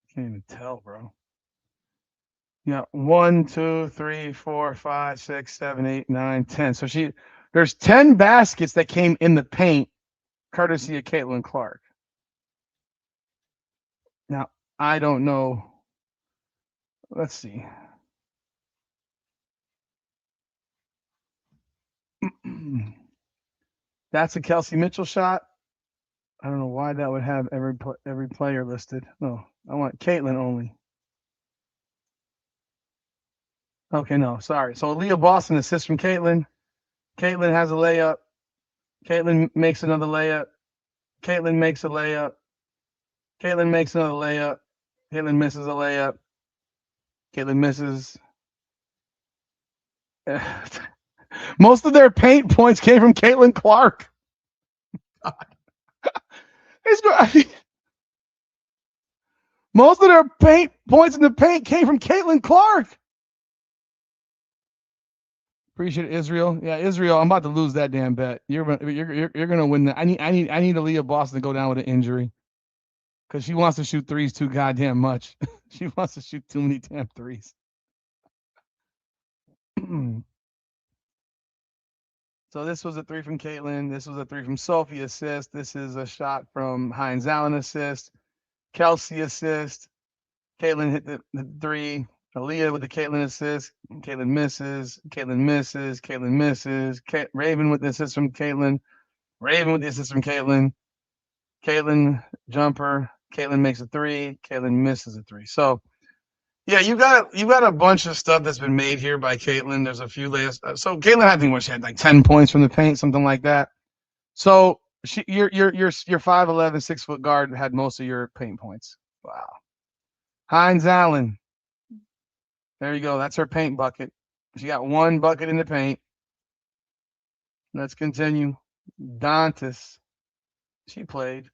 I can't even tell, bro. Yeah, 1, 2, 3, 4, 5, 6, 7, 8, 9, 10. So there's 10 baskets that came in the paint, courtesy of Caitlin Clark. Now, I don't know. Let's see. That's a Kelsey Mitchell shot. I don't know why that would have every player listed. No, I want Caitlin only. Okay, no, sorry. So Aaliyah Boston assists from Caitlin. Caitlin has a layup. Caitlin makes another layup. Caitlin makes a layup. Caitlin makes another layup. Caitlin misses a layup. Caitlin misses. Most of their paint points came from Caitlin Clark. Most of their paint points in the paint came from Caitlin Clark. Appreciate it, Israel. Yeah, Israel. I'm about to lose that damn bet. You're gonna win that. I need Aaliyah Boston to go down with an injury because she wants to shoot threes too goddamn much. She wants to shoot too many damn threes. So this was a 3 from Caitlin. This was a 3 from Sophie assist. This is a shot from Hines Allen assist. Kelsey assist. Caitlin hit the 3. Aaliyah with the Caitlin assist. Caitlin misses. Caitlin misses. Caitlin misses. Raven with the assist from Caitlin. Raven with the assist from Caitlin. Caitlin jumper. Caitlin makes a 3. Caitlin misses a 3. So yeah, you got a bunch of stuff that's been made here by Caitlin. There's a few layers. So Caitlin, I think she had like 10 points from the paint, something like that. So your 5'11", 6-foot guard had most of your paint points. Wow. Hines Allen. There you go. That's her paint bucket. She got 1 bucket in the paint. Let's continue. Dantas. She played.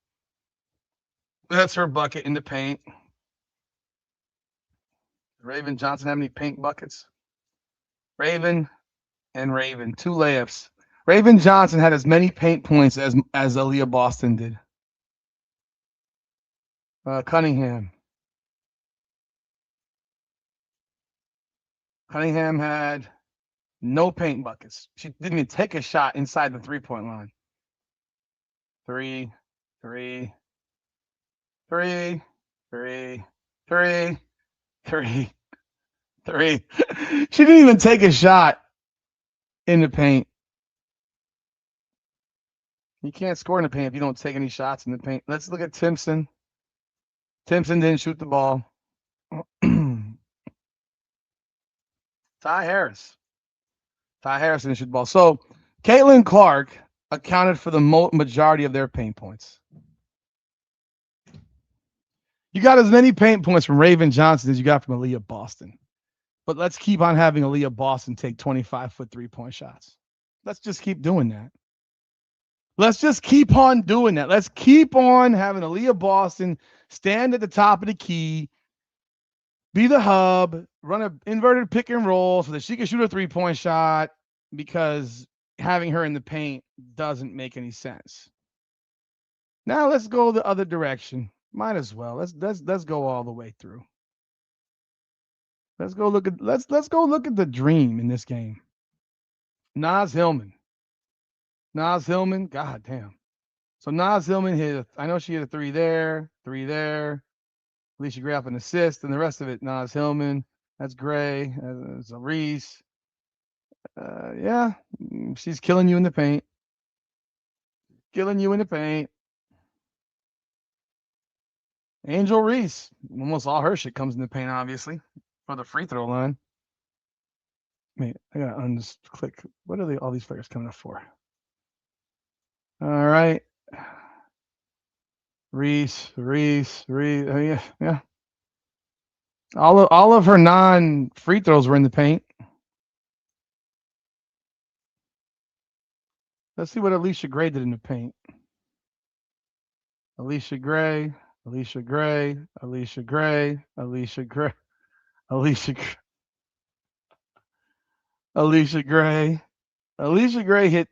That's her bucket in the paint. Raven Johnson have any paint buckets? Raven and Raven. 2 layups. Raven Johnson had as many paint points as Aaliyah Boston did. Cunningham. Cunningham had no paint buckets. She didn't even take a shot inside the 3-point line. 3, 3, 3, 3, 3, 3, 3. She didn't even take a shot in the paint. You can't score in the paint if you don't take any shots in the paint. Let's look at Timpson. Timpson didn't shoot the ball. Ty Harris. Ty Harris didn't shoot the ball. So Caitlin Clark accounted for the majority of their paint points. You got as many paint points from Raven Johnson as you got from Aaliyah Boston. But let's keep on having Aaliyah Boston take 25-foot three-point shots. Let's just keep doing that. Let's just keep on doing that. Let's keep on having Aaliyah Boston stand at the top of the key, be the hub, run an inverted pick and roll so that she can shoot a three-point shot, because having her in the paint doesn't make any sense. Now let's go the other direction. Might as well. Let's go all the way through. Let's go look at the dream in this game. Naz Hillman. God damn. So Naz Hillman I know she hit a three there. Alicia Gray off an assist, and the rest of it, Naz Hillman. That's Gray. That's Reese. Yeah, she's killing you in the paint. Angel Reese. Almost all her shit comes in the paint, obviously, for the free throw line. Wait, I gotta unclick. What are all these players coming up for? All right. Reese. Yeah. All of her non-free throws were in the paint. Let's see what Alicia Gray did in the paint. Alicia Gray. Alicia Gray hit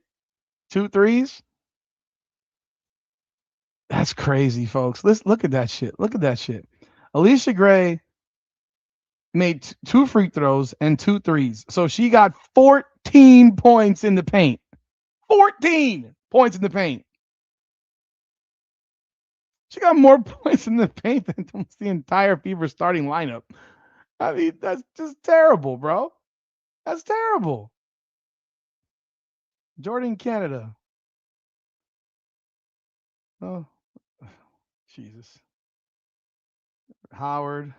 2 threes. That's crazy, folks. Let's look at that shit. Alicia Gray made 2 free throws and 2 threes. So she got 14 points in the paint. 14 points in the paint. She got more points in the paint than the entire Fever starting lineup. I mean, that's just terrible, bro. That's terrible. Jordan, Canada. Oh, Jesus. Howard.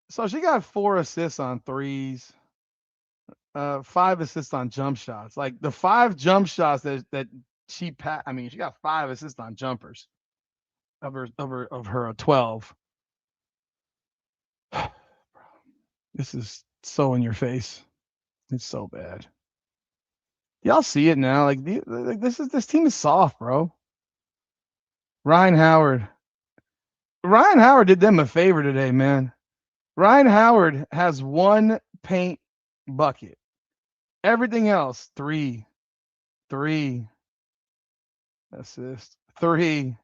So she got 4 assists on threes, 5 assists on jump shots. Like the 5 jump shots that she she got 5 assists on jumpers of her 12. This is so in your face. It's so bad. Y'all see it now. Like this team is soft, bro. Ryan Howard did them a favor today, man. Ryan Howard has 1 paint bucket. Everything else, 3 assist, 3.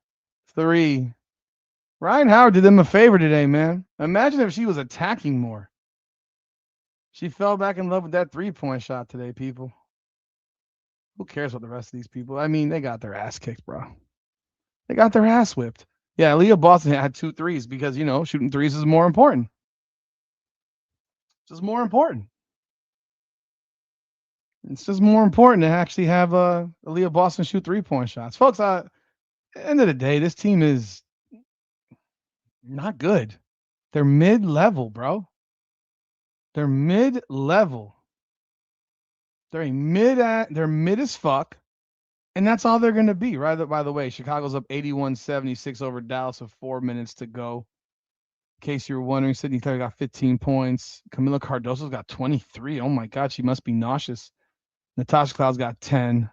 Ryan Howard did them a favor today, man. Imagine if she was attacking more. She fell back in love with that 3-point shot today, people. Who cares what the rest of these people? I mean, they got their ass kicked, bro. They got their ass whipped. Yeah, Aaliyah Boston had 2 threes because, shooting threes is more important. It's just more important. It's just more important to actually have Aaliyah Boston shoot 3-point shots. Folks, at the end of the day, this team is not good. They're mid-level, bro. They're mid-level. They're mid as fuck. And that's all they're going to be, right? By the way, Chicago's up 81-76 over Dallas with 4 minutes to go. In case you were wondering, Sydney Clare got 15 points. Camila Cardoso's got 23. Oh, my God, she must be nauseous. Natasha Cloud's got 10.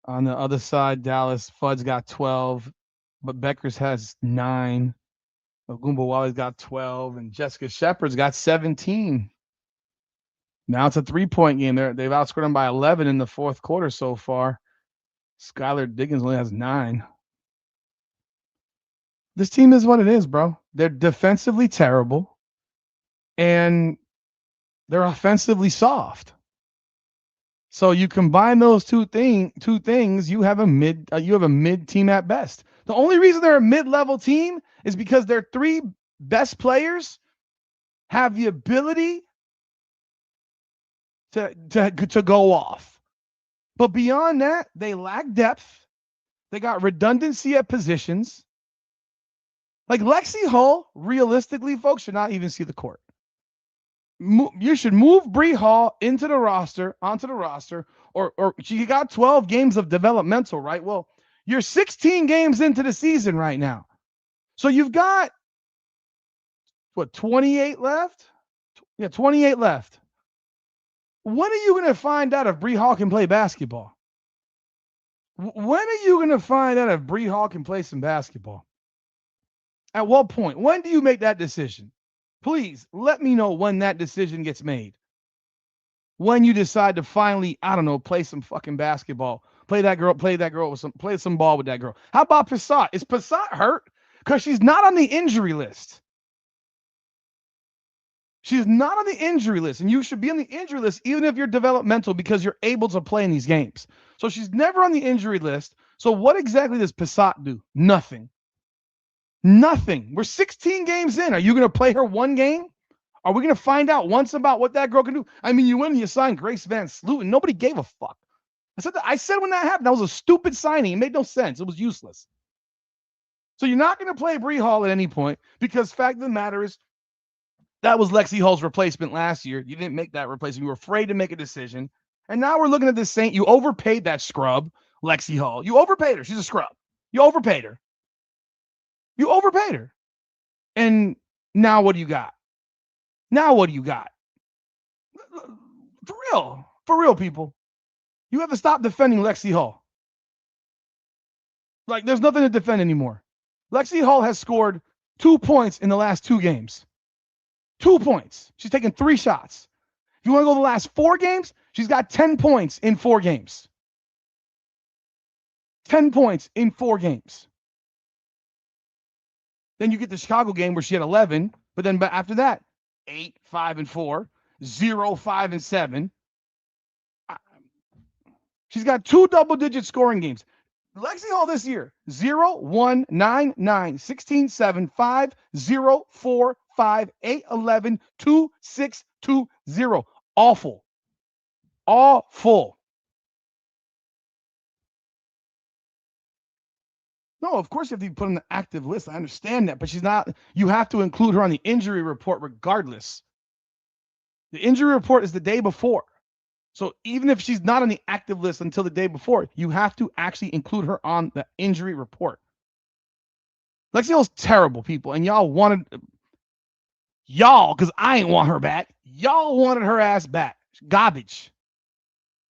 On the other side, Dallas, Fudd's got 12. But Beckers has 9. Ogumba Wally's got 12. And Jessica Shepard's got 17. Now it's a 3-point game. They've outscored them by 11 in the fourth quarter so far. Skylar Diggins only has 9. This team is what it is, bro. They're defensively terrible, and they're offensively soft. So you combine those two things, you have a mid team at best. The only reason they're a mid-level team is because their 3 best players have the ability to go off. But beyond that, they lack depth. They got redundancy at positions. Like Lexi Hull, realistically, folks, should not even see the court. You should move Bree Hall onto the roster, or she got 12 games of developmental, right? Well, you're 16 games into the season right now. So you've got, 28 left? Yeah, 28 left. When are you going to find out if Bree Hall can play basketball? When are you going to find out if Bree Hall can play some basketball? At what point? When do you make that decision? Please let me know when that decision gets made. When you decide to finally, I don't know, play some fucking basketball. Play some ball with that girl. How about Passat? Is Passat hurt? Because she's not on the injury list. She's not on the injury list, and you should be on the injury list even if you're developmental because you're able to play in these games. So she's never on the injury list. So what exactly does Passat do? Nothing. We're 16 games in. Are you going to play her one game? Are we going to find out once about what that girl can do? I mean, you went and you signed Grace Van Sloot, and nobody gave a fuck. I said when that happened, that was a stupid signing. It made no sense. It was useless. So you're not going to play Bree Hall at any point because fact of the matter is that was Lexi Hull's replacement last year. You didn't make that replacement. You were afraid to make a decision. And now we're looking at this Saint. You overpaid that scrub, Lexi Hull. You overpaid her. She's a scrub. You overpaid her. And now what do you got? For real, people. You have to stop defending Lexi Hull. Like, there's nothing to defend anymore. Lexi Hull has scored 2 points in the last 2 games. 2 points. She's taken 3 shots. If you want to go the last 4 games, she's got 10 points in 4 games. 10 points in 4 games. Then you get the Chicago game where she had 11, but after that, 8, 5, and 4, 0, 5, and 7. She's got 2 double-digit scoring games. Lexi Hall this year, 0, 1, 9, 9, 16, 7, 5, 0, 4, 5, 8, 11, 2, 6, 2, 0. Awful. No, of course you have to be put on the active list. I understand that, but she's not. You have to include her on the injury report regardless. The injury report is the day before. So even if she's not on the active list until the day before, you have to actually include her on the injury report. Lexi Hill's terrible, people, and because I ain't want her back. Y'all wanted her ass back. Garbage.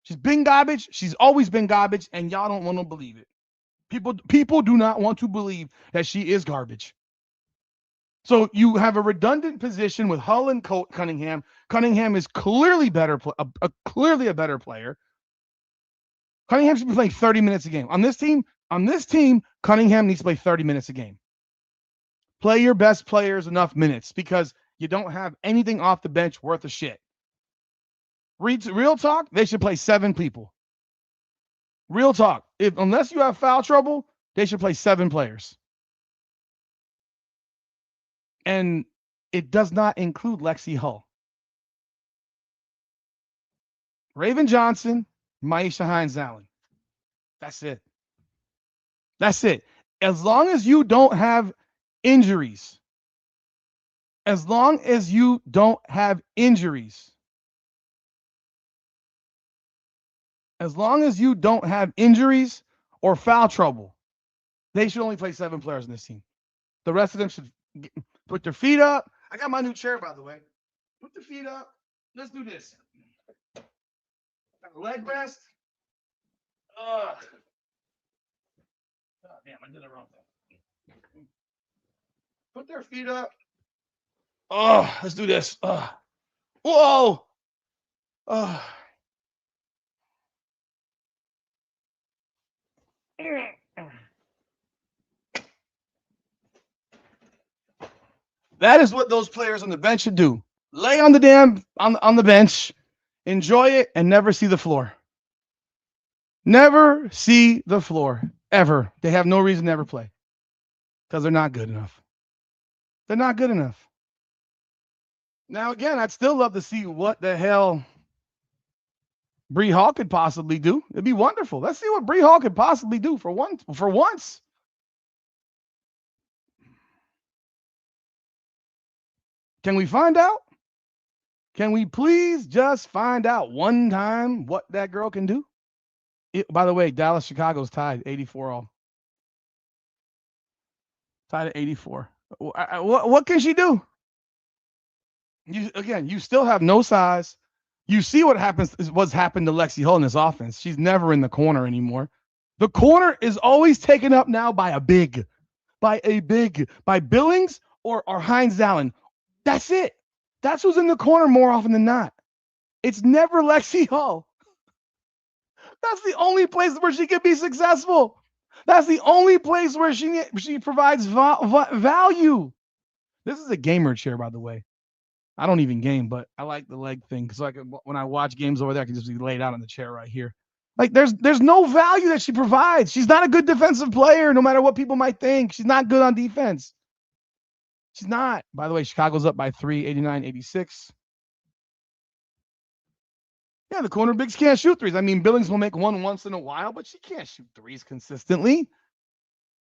She's been garbage. She's always been garbage, and y'all don't want to believe it. People do not want to believe that she is garbage. So you have a redundant position with Hull and Cunningham. Cunningham is clearly a better player. Cunningham should be playing 30 minutes a game. On this team, Cunningham needs to play 30 minutes a game. Play your best players enough minutes because you don't have anything off the bench worth a shit. Real talk, they should play 7 people. Real talk. Unless you have foul trouble, they should play 7 players. And it does not include Lexi Hull. Raven Johnson, Maisha Hines-Allen. That's it. As long as you don't have injuries, or foul trouble, they should only play 7 players in this team. The rest of them should put their feet up. I got my new chair, by the way. Put the feet up. Let's do this. Got a leg rest. Oh, damn, I did the wrong thing. Put their feet up. Oh, let's do this. Whoa. That is what those players on the bench should do. Lay on the bench, enjoy it, and never see the floor. Never see the floor, ever. They have no reason to ever play because they're not good enough. Now, again, I'd still love to see what the hell Bree Hall could possibly do. It'd be wonderful. Let's see what Bree Hall could possibly do for once. Can we find out? Can we please just find out one time what that girl can do? By the way, Dallas, Chicago's tied 84 all. Tied at 84. What can she do? You still have no size. You see what's happened to Lexi Hull in this offense. She's never in the corner anymore. The corner is always taken up now by Billings or Hines Allen. That's it. That's who's in the corner more often than not. It's never Lexi Hull. That's the only place where she can be successful. That's the only place where she provides value. This is a gamer chair, by the way. I don't even game, but I like the leg thing because when I watch games over there, I can just be laid out on the chair right here. Like there's no value that she provides. She's not a good defensive player, no matter what people might think. She's not good on defense. She's not. By the way, Chicago's up by 3, 89-86. Yeah, the corner bigs can't shoot threes. I mean, Billings will make one once in a while, but she can't shoot threes consistently.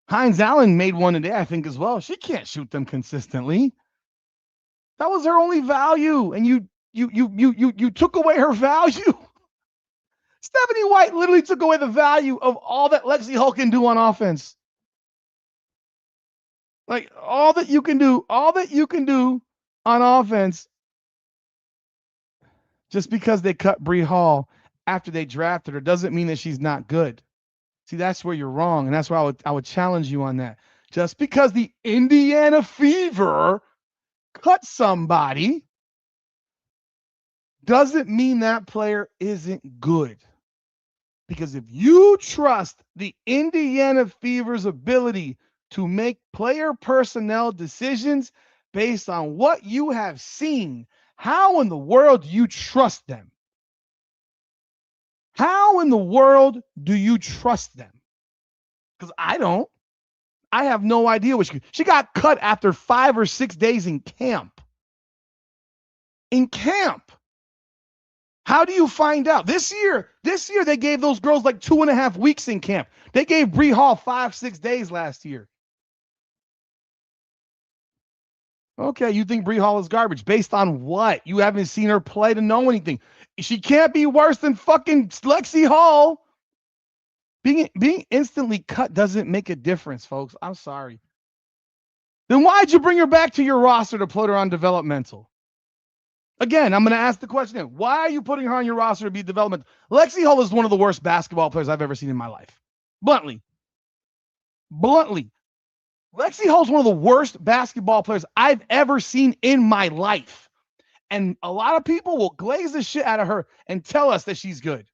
Hines Allen made one today, I think, as well. She can't shoot them consistently. That was her only value, and you took away her value. Stephanie White literally took away the value of all that Lexi Hull can do on offense. Like all that you can do on offense, just because they cut Bree Hall after they drafted her doesn't mean that she's not good. See, that's where you're wrong, and that's why I would challenge you on that. Just because the Indiana Fever cut somebody doesn't mean that player isn't good. Because if you trust the Indiana Fever's ability to make player personnel decisions based on what you have seen, how in the world do you trust them? How in the world do you trust them? Because I don't. I have no idea what she got cut after 5 or 6 days in camp. In camp. How do you find out? This year they gave those girls like 2.5 weeks in camp. They gave Bree Hall 5-6 days last year. Okay, you think Bree Hall is garbage. Based on what? You haven't seen her play to know anything. She can't be worse than fucking Lexi Hall. Being instantly cut doesn't make a difference, folks. I'm sorry. Then why'd you bring her back to your roster to put her on developmental? Again, I'm going to ask the question, why are you putting her on your roster to be developmental? Lexi Hull is one of the worst basketball players I've ever seen in my life. Bluntly. Lexi Hull is one of the worst basketball players I've ever seen in my life. And a lot of people will glaze the shit out of her and tell us that she's good.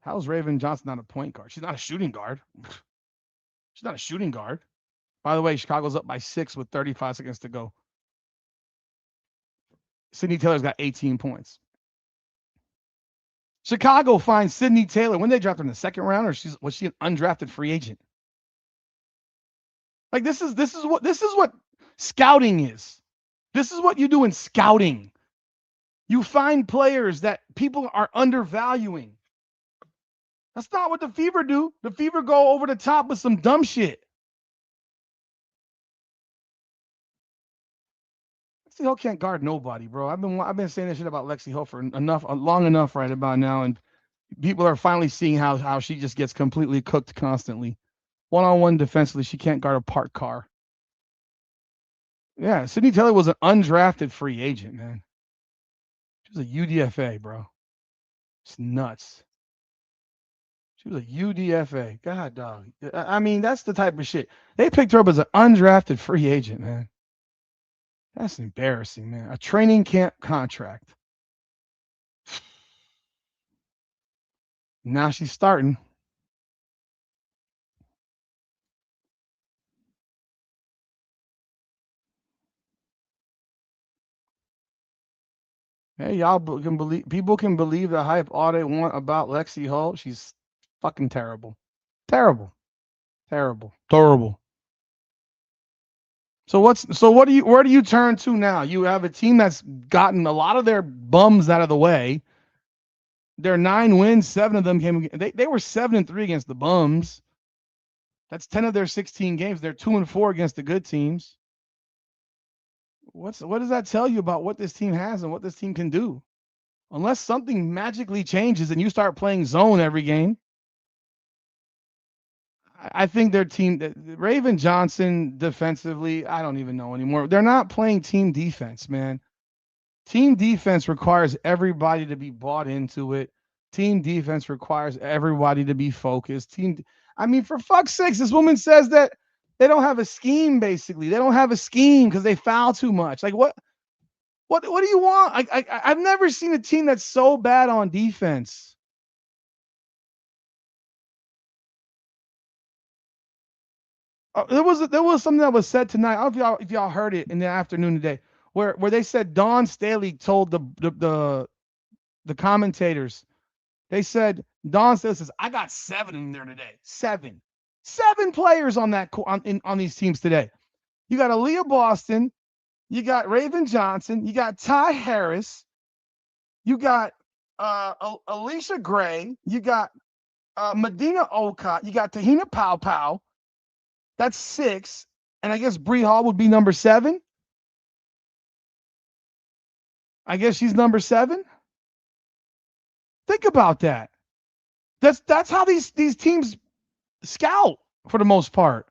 How's Raven Johnson not a point guard? She's not a shooting guard. She's not a shooting guard. By the way, Chicago's up by 6 with 35 seconds to go. Sydney Taylor's got 18 points. Chicago finds Sydney Taylor. When they drafted her in the second round, or was she an undrafted free agent? Like this is what scouting is. This is what you do in scouting. You find players that people are undervaluing. That's not what the Fever do. The Fever go over the top with some dumb shit. Lexi Hull can't guard nobody, bro. I've been saying this shit about Lexi Hull for long enough right about now, and people are finally seeing how she just gets completely cooked constantly. One-on-one defensively, she can't guard a parked car. Yeah, Sydney Taylor was an undrafted free agent, man. She was a UDFA, bro. It's nuts. She was a UDFA. God, dog. I mean, that's the type of shit. They picked her up as an undrafted free agent, man. That's embarrassing, man. A training camp contract. Now she's starting. Hey, people can believe the hype all they want about Lexi Hull. She's fucking terrible. Terrible. So where do you turn to now? You have a team that's gotten a lot of their bums out of the way. Their 9 wins, 7 of them came. They were 7-3 against the bums. That's 10 of their 16 games. They're 2-4 against the good teams. What does that tell you about what this team has and what this team can do? Unless something magically changes and you start playing zone every game, I think their team, Raven Johnson defensively, I don't even know anymore. They're not playing team defense, man. Team defense requires everybody to be bought into it. Team defense requires everybody to be focused. I mean, for fuck's sakes, this woman says that they don't have a scheme. Basically, they don't have a scheme because they foul too much. Like what? What do you want? I've never seen a team that's so bad on defense. There was something that was said tonight. I don't know if y'all heard it in the afternoon today, where they said Dawn Staley told the commentators. They said Dawn Staley says, "I got 7 in there today. 7 players on that on these teams today. You got Aaliyah Boston, you got Raven Johnson, you got Ty Harris, you got Alicia Gray, you got Medina Okot, you got Tahina Pow Pow. That's 6, and I guess Bree Hall would be number 7. I guess she's number 7. Think about that. That's how these teams scout for the most part.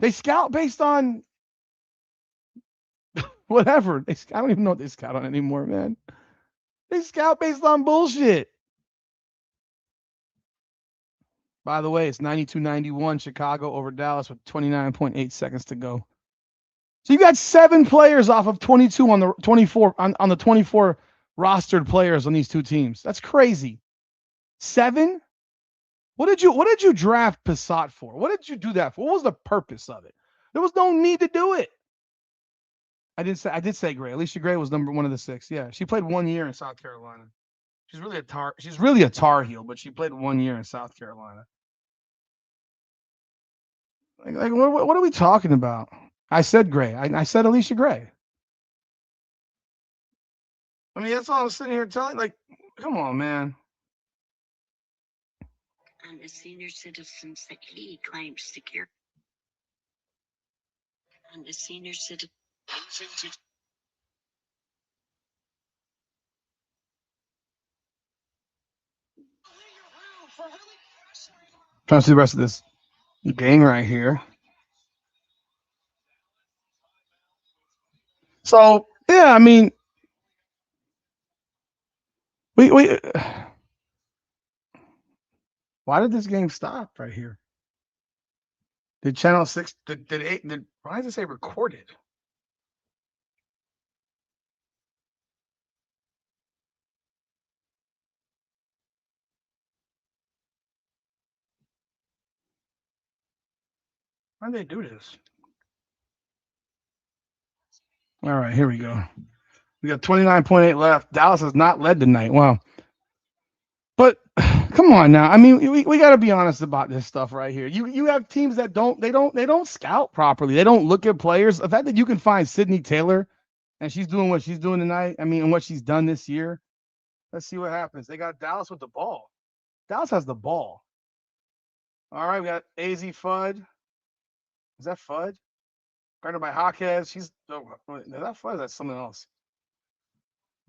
They scout based on whatever. I don't even know what they scout on anymore, man. They scout based on bullshit. By the way, it's 92-91 Chicago over Dallas with 29.8 seconds to go. So you got 7 players off of 22 on the 24 on the 24 rostered players on these two teams. That's crazy. 7? What did you draft Passat for? What did you do that for? What was the purpose of it? There was no need to do it. I did say Gray. Alicia Gray was number 1 of the 6. Yeah, she played 1 year in South Carolina. She's really a Tar Heel, but she played 1 year in South Carolina. Like what are we talking about? I said Gray. I said Alicia Gray. I mean, that's all I'm sitting here telling. Like, come on, man. And the senior citizens that he claims to care. And the senior citizens. Trying to see the rest of this game right here. So yeah, I mean, we why did this game stop right here? Did Channel 6 did 8 why does it say recorded? Why did they do this? All right, here we go. We got 29.8 left. Dallas has not led tonight. Wow. But come on now. I mean, we got to be honest about this stuff right here. You have teams that don't scout properly. They don't look at players. The fact that you can find Sydney Taylor and she's doing what she's doing tonight, I mean, and what she's done this year. Let's see what happens. They got Dallas with the ball. Dallas has the ball. All right, we got AZ Fudd. Is that Fudd? Guarded by Hawkes. Is that Fudd? Is that something else?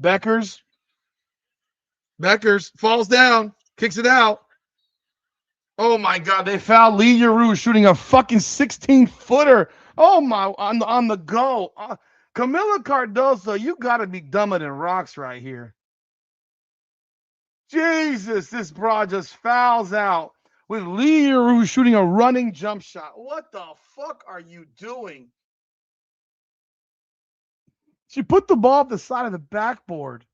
Beckers falls down, kicks it out. Oh my God! They fouled Lee Yaru shooting a fucking 16-footer. Oh my! On the go, Camila Cardoso, you got to be dumber than rocks right here. Jesus, this broad just fouls out with Lee Yaru shooting a running jump shot. What the fuck are you doing? She put the ball up the side of the backboard.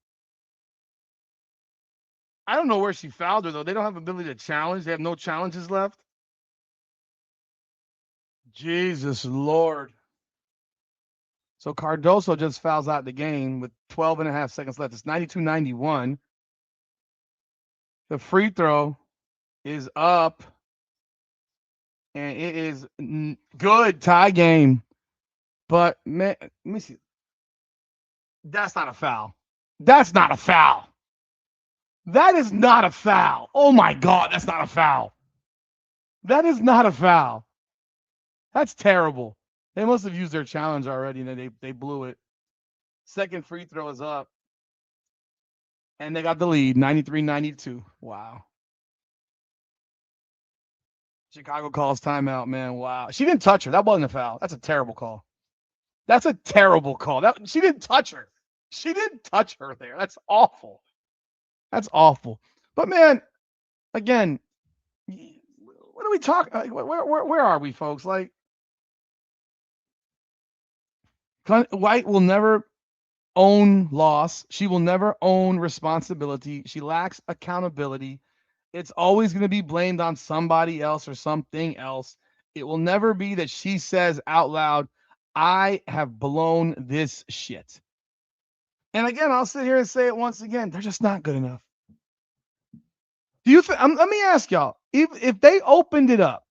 I don't know where she fouled her, though. They don't have ability to challenge. They have no challenges left. Jesus Lord. So Cardoso just fouls out the game with 12 and a half seconds left. It's 92-91. The free throw is up. And it is good. Tie game. But man, let me see. That's not a foul. That's not a foul. That is not a foul. Oh my God, that's not a foul. That is not a foul. That's terrible. They must have used their challenge already and then they blew it. Second free throw is up. And they got the lead 93-92. Wow. Chicago calls timeout, man. Wow. She didn't touch her. That wasn't a foul. That's a terrible call. That's a terrible call. That she didn't touch her. She didn't touch her there. That's awful. That's awful. But man, again, what are we talking? Like, where are we, folks? Like, White will never own loss. She will never own responsibility. She lacks accountability. It's always going to be blamed on somebody else or something else. It will never be that she says out loud, I have blown this shit. And again, I'll sit here and say it once again. They're just not good enough. Do you think? Let me ask y'all: if they opened it up,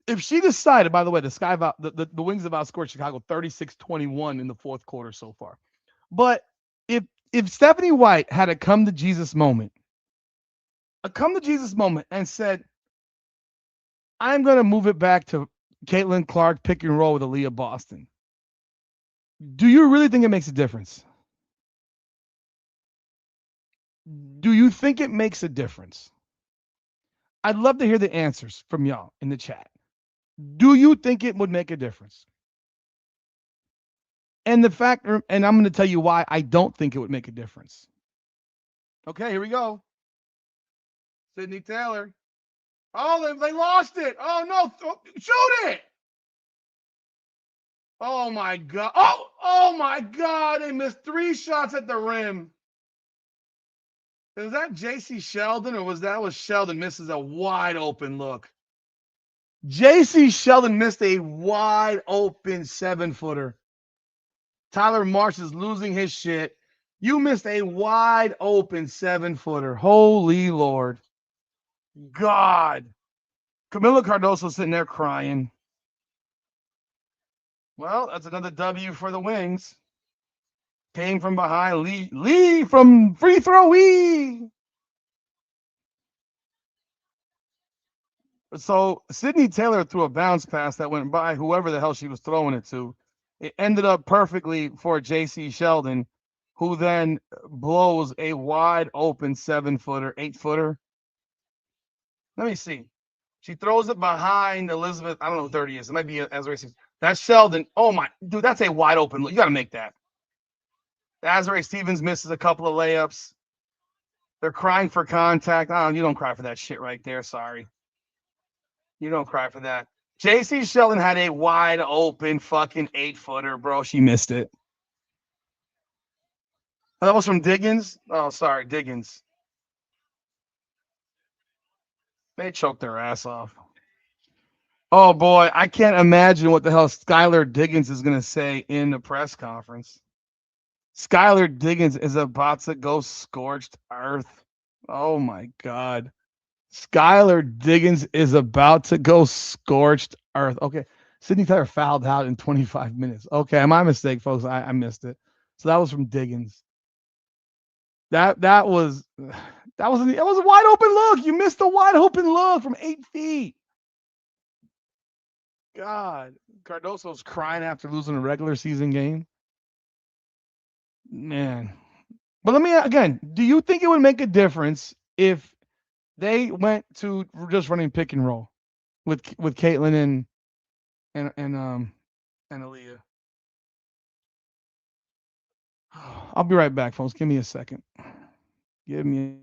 if she decided, by the way, the Wings have outscored Chicago 36-21 in the fourth quarter so far. But if Stephanie White had a come to Jesus moment, and said, I'm going to move it back to Caitlin Clark pick and roll with Aaliyah Boston. Do you really think it makes a difference? Do you think it makes a difference? I'd love to hear the answers from y'all in the chat. Do you think it would make a difference? And and I'm going to tell you why I don't think it would make a difference. Okay, here we go. Sydney Taylor. Oh, they lost it. Oh, no. Shoot it. Oh, my God. Oh, my God. They missed 3 shots at the rim. Is that J.C. Sheldon or was Sheldon misses a wide open look? J.C. Sheldon missed a wide open 7-footer. Tyler Marsh is losing his shit. You missed a wide open 7-footer. Holy Lord. God. Camila Cardoso sitting there crying. Well, that's another W for the Wings. Came from behind. Lee from free throw. So Sydney Taylor threw a bounce pass that went by whoever the hell she was throwing it to. It ended up perfectly for J.C. Sheldon, who then blows a wide open 7-footer, 8-footer. Let me see. She throws it behind Elizabeth. I don't know who 30 is. It might be Azrae. That's Sheldon. Oh my, dude, that's a wide open look. You got to make that. Azrae Stevens misses a couple of layups. They're crying for contact. Oh, you don't cry for that shit right there. Sorry. You don't cry for that. JC Sheldon had a wide open fucking 8-footer, bro. She missed it. Oh, that was from Diggins? Oh, sorry, Diggins. They choked their ass off. Oh boy, I can't imagine what the hell Skylar Diggins is gonna say in the press conference. Skylar Diggins is about to go scorched earth. Oh my God. Skylar Diggins is about to go scorched earth. Okay. Sydney Taylor fouled out in 25 minutes. Okay, my mistake, folks. I missed it. So that was from Diggins. That was that was a wide open look. You missed a wide open look from 8 feet. God, Cardoso's crying after losing a regular season game. Man. But let me again, do you think it would make a difference if they went to just running pick and roll with Caitlin and Aaliyah? I'll be right back, folks. Give me a second. Give me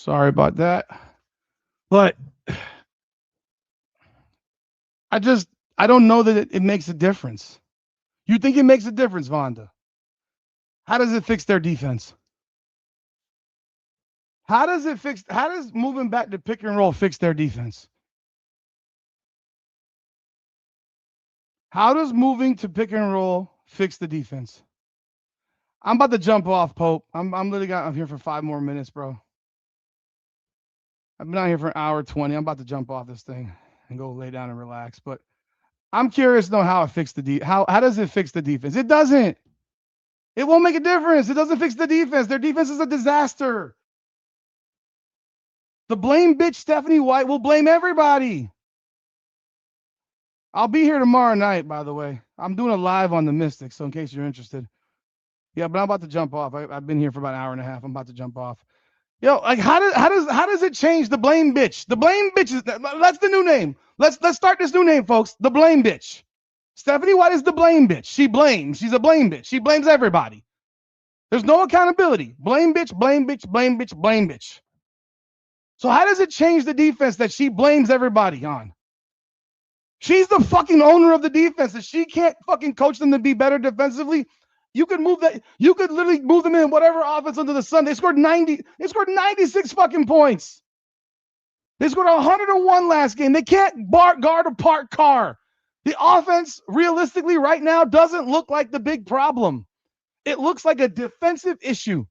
Sorry about that. But I don't know that it makes a difference. You think it makes a difference, Vonda? How does it fix their defense? How does moving back to pick and roll fix their defense? How does moving to pick and roll fix the defense? I'm about to jump off, Pope. I'm literally I'm here for 5 more minutes, bro. I've been out here for an hour 20. I'm about to jump off this thing and go lay down and relax. But I'm curious to know how it fixed the how does it fix the defense? It doesn't. It won't make a difference. It doesn't fix the defense. Their defense is a disaster. The blame bitch Stephanie White will blame everybody. I'll be here tomorrow night, by the way. I'm doing a live on the Mystics, so in case you're interested. Yeah, but I'm about to jump off. I've been here for about an hour and a half. I'm about to jump off. Yo, like how does it change the blame bitch? The blame bitch is that's the new name. Let's start this new name, folks. The blame bitch. Stephanie White is the blame bitch. She blames. She's a blame bitch. She blames everybody. There's no accountability. Blame bitch, blame bitch, blame bitch, blame bitch. So how does it change the defense that she blames everybody on? She's the fucking owner of the defense. If she can't fucking coach them to be better defensively, you could move that. You could literally move them in whatever offense under the sun. They scored 90. They scored 96 fucking points. They scored 101 last game. They can't guard a parked car. The offense, realistically, right now, doesn't look like the big problem. It looks like a defensive issue,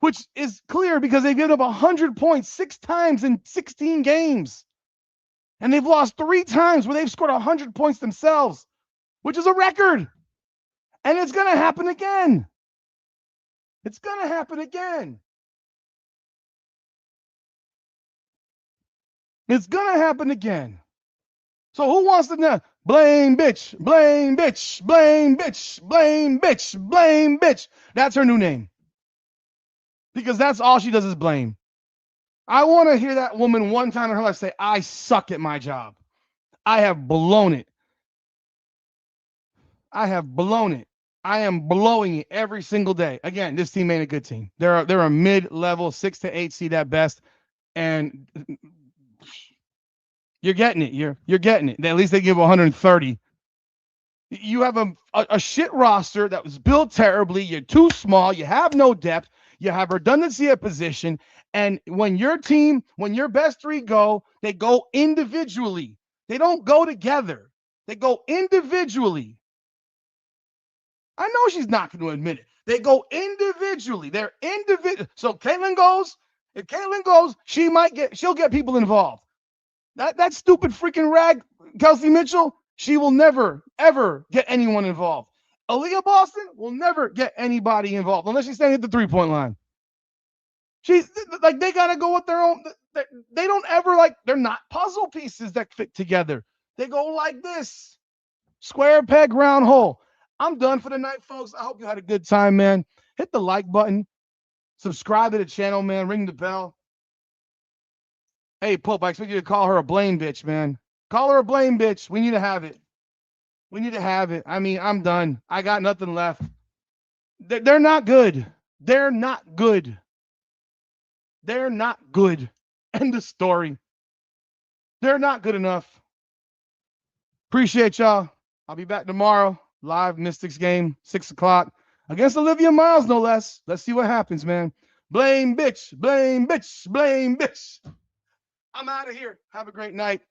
which is clear because they've given up 100 points 6 times in 16 games. And they've lost 3 times where they've scored 100 points themselves, which is a record. And it's going to happen again. It's going to happen again. It's going to happen again. So who wants to know? Blame bitch, blame bitch, blame bitch, blame bitch, blame bitch. That's her new name. Because that's all she does is blame. I want to hear that woman one time in her life say, I suck at my job. I have blown it. I have blown it. I am blowing it every single day. Again, this team ain't a good team. They're a mid-level 6 to 8 seed at best, and you're getting it. You're getting it. At least they give 130. You have a shit roster that was built terribly. You're too small. You have no depth. You have redundancy at position. And when your best 3 go, they go individually. They don't go together. They go individually. I know she's not going to admit it. They go individually. They're individual. So Caitlin goes. If Caitlin goes, she'll get people involved. That stupid freaking rag, Kelsey Mitchell, she will never, ever get anyone involved. Aaliyah Boston will never get anybody involved unless she's standing at the 3-point line. She's like, they got to go with their own. They don't ever they're not puzzle pieces that fit together. They go like this. Square peg, round hole. I'm done for the night, folks. I hope you had a good time, man. Hit the like button. Subscribe to the channel, man. Ring the bell. Hey, Pope, I expect you to call her a blame bitch, man. Call her a blame bitch. We need to have it. We need to have it. I mean, I'm done. I got nothing left. They're not good. They're not good. They're not good. End of story. They're not good enough. Appreciate y'all. I'll be back tomorrow. Live Mystics game, 6 o'clock. Against Olivia Miles, no less. Let's see what happens, man. Blame bitch, blame bitch, blame bitch. I'm out of here. Have a great night.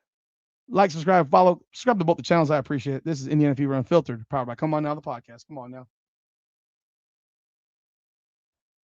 Like, subscribe, follow, subscribe to both the channels. I appreciate it. This is Indiana Fever Unfiltered, powered by Come On Now, the podcast. Come on now.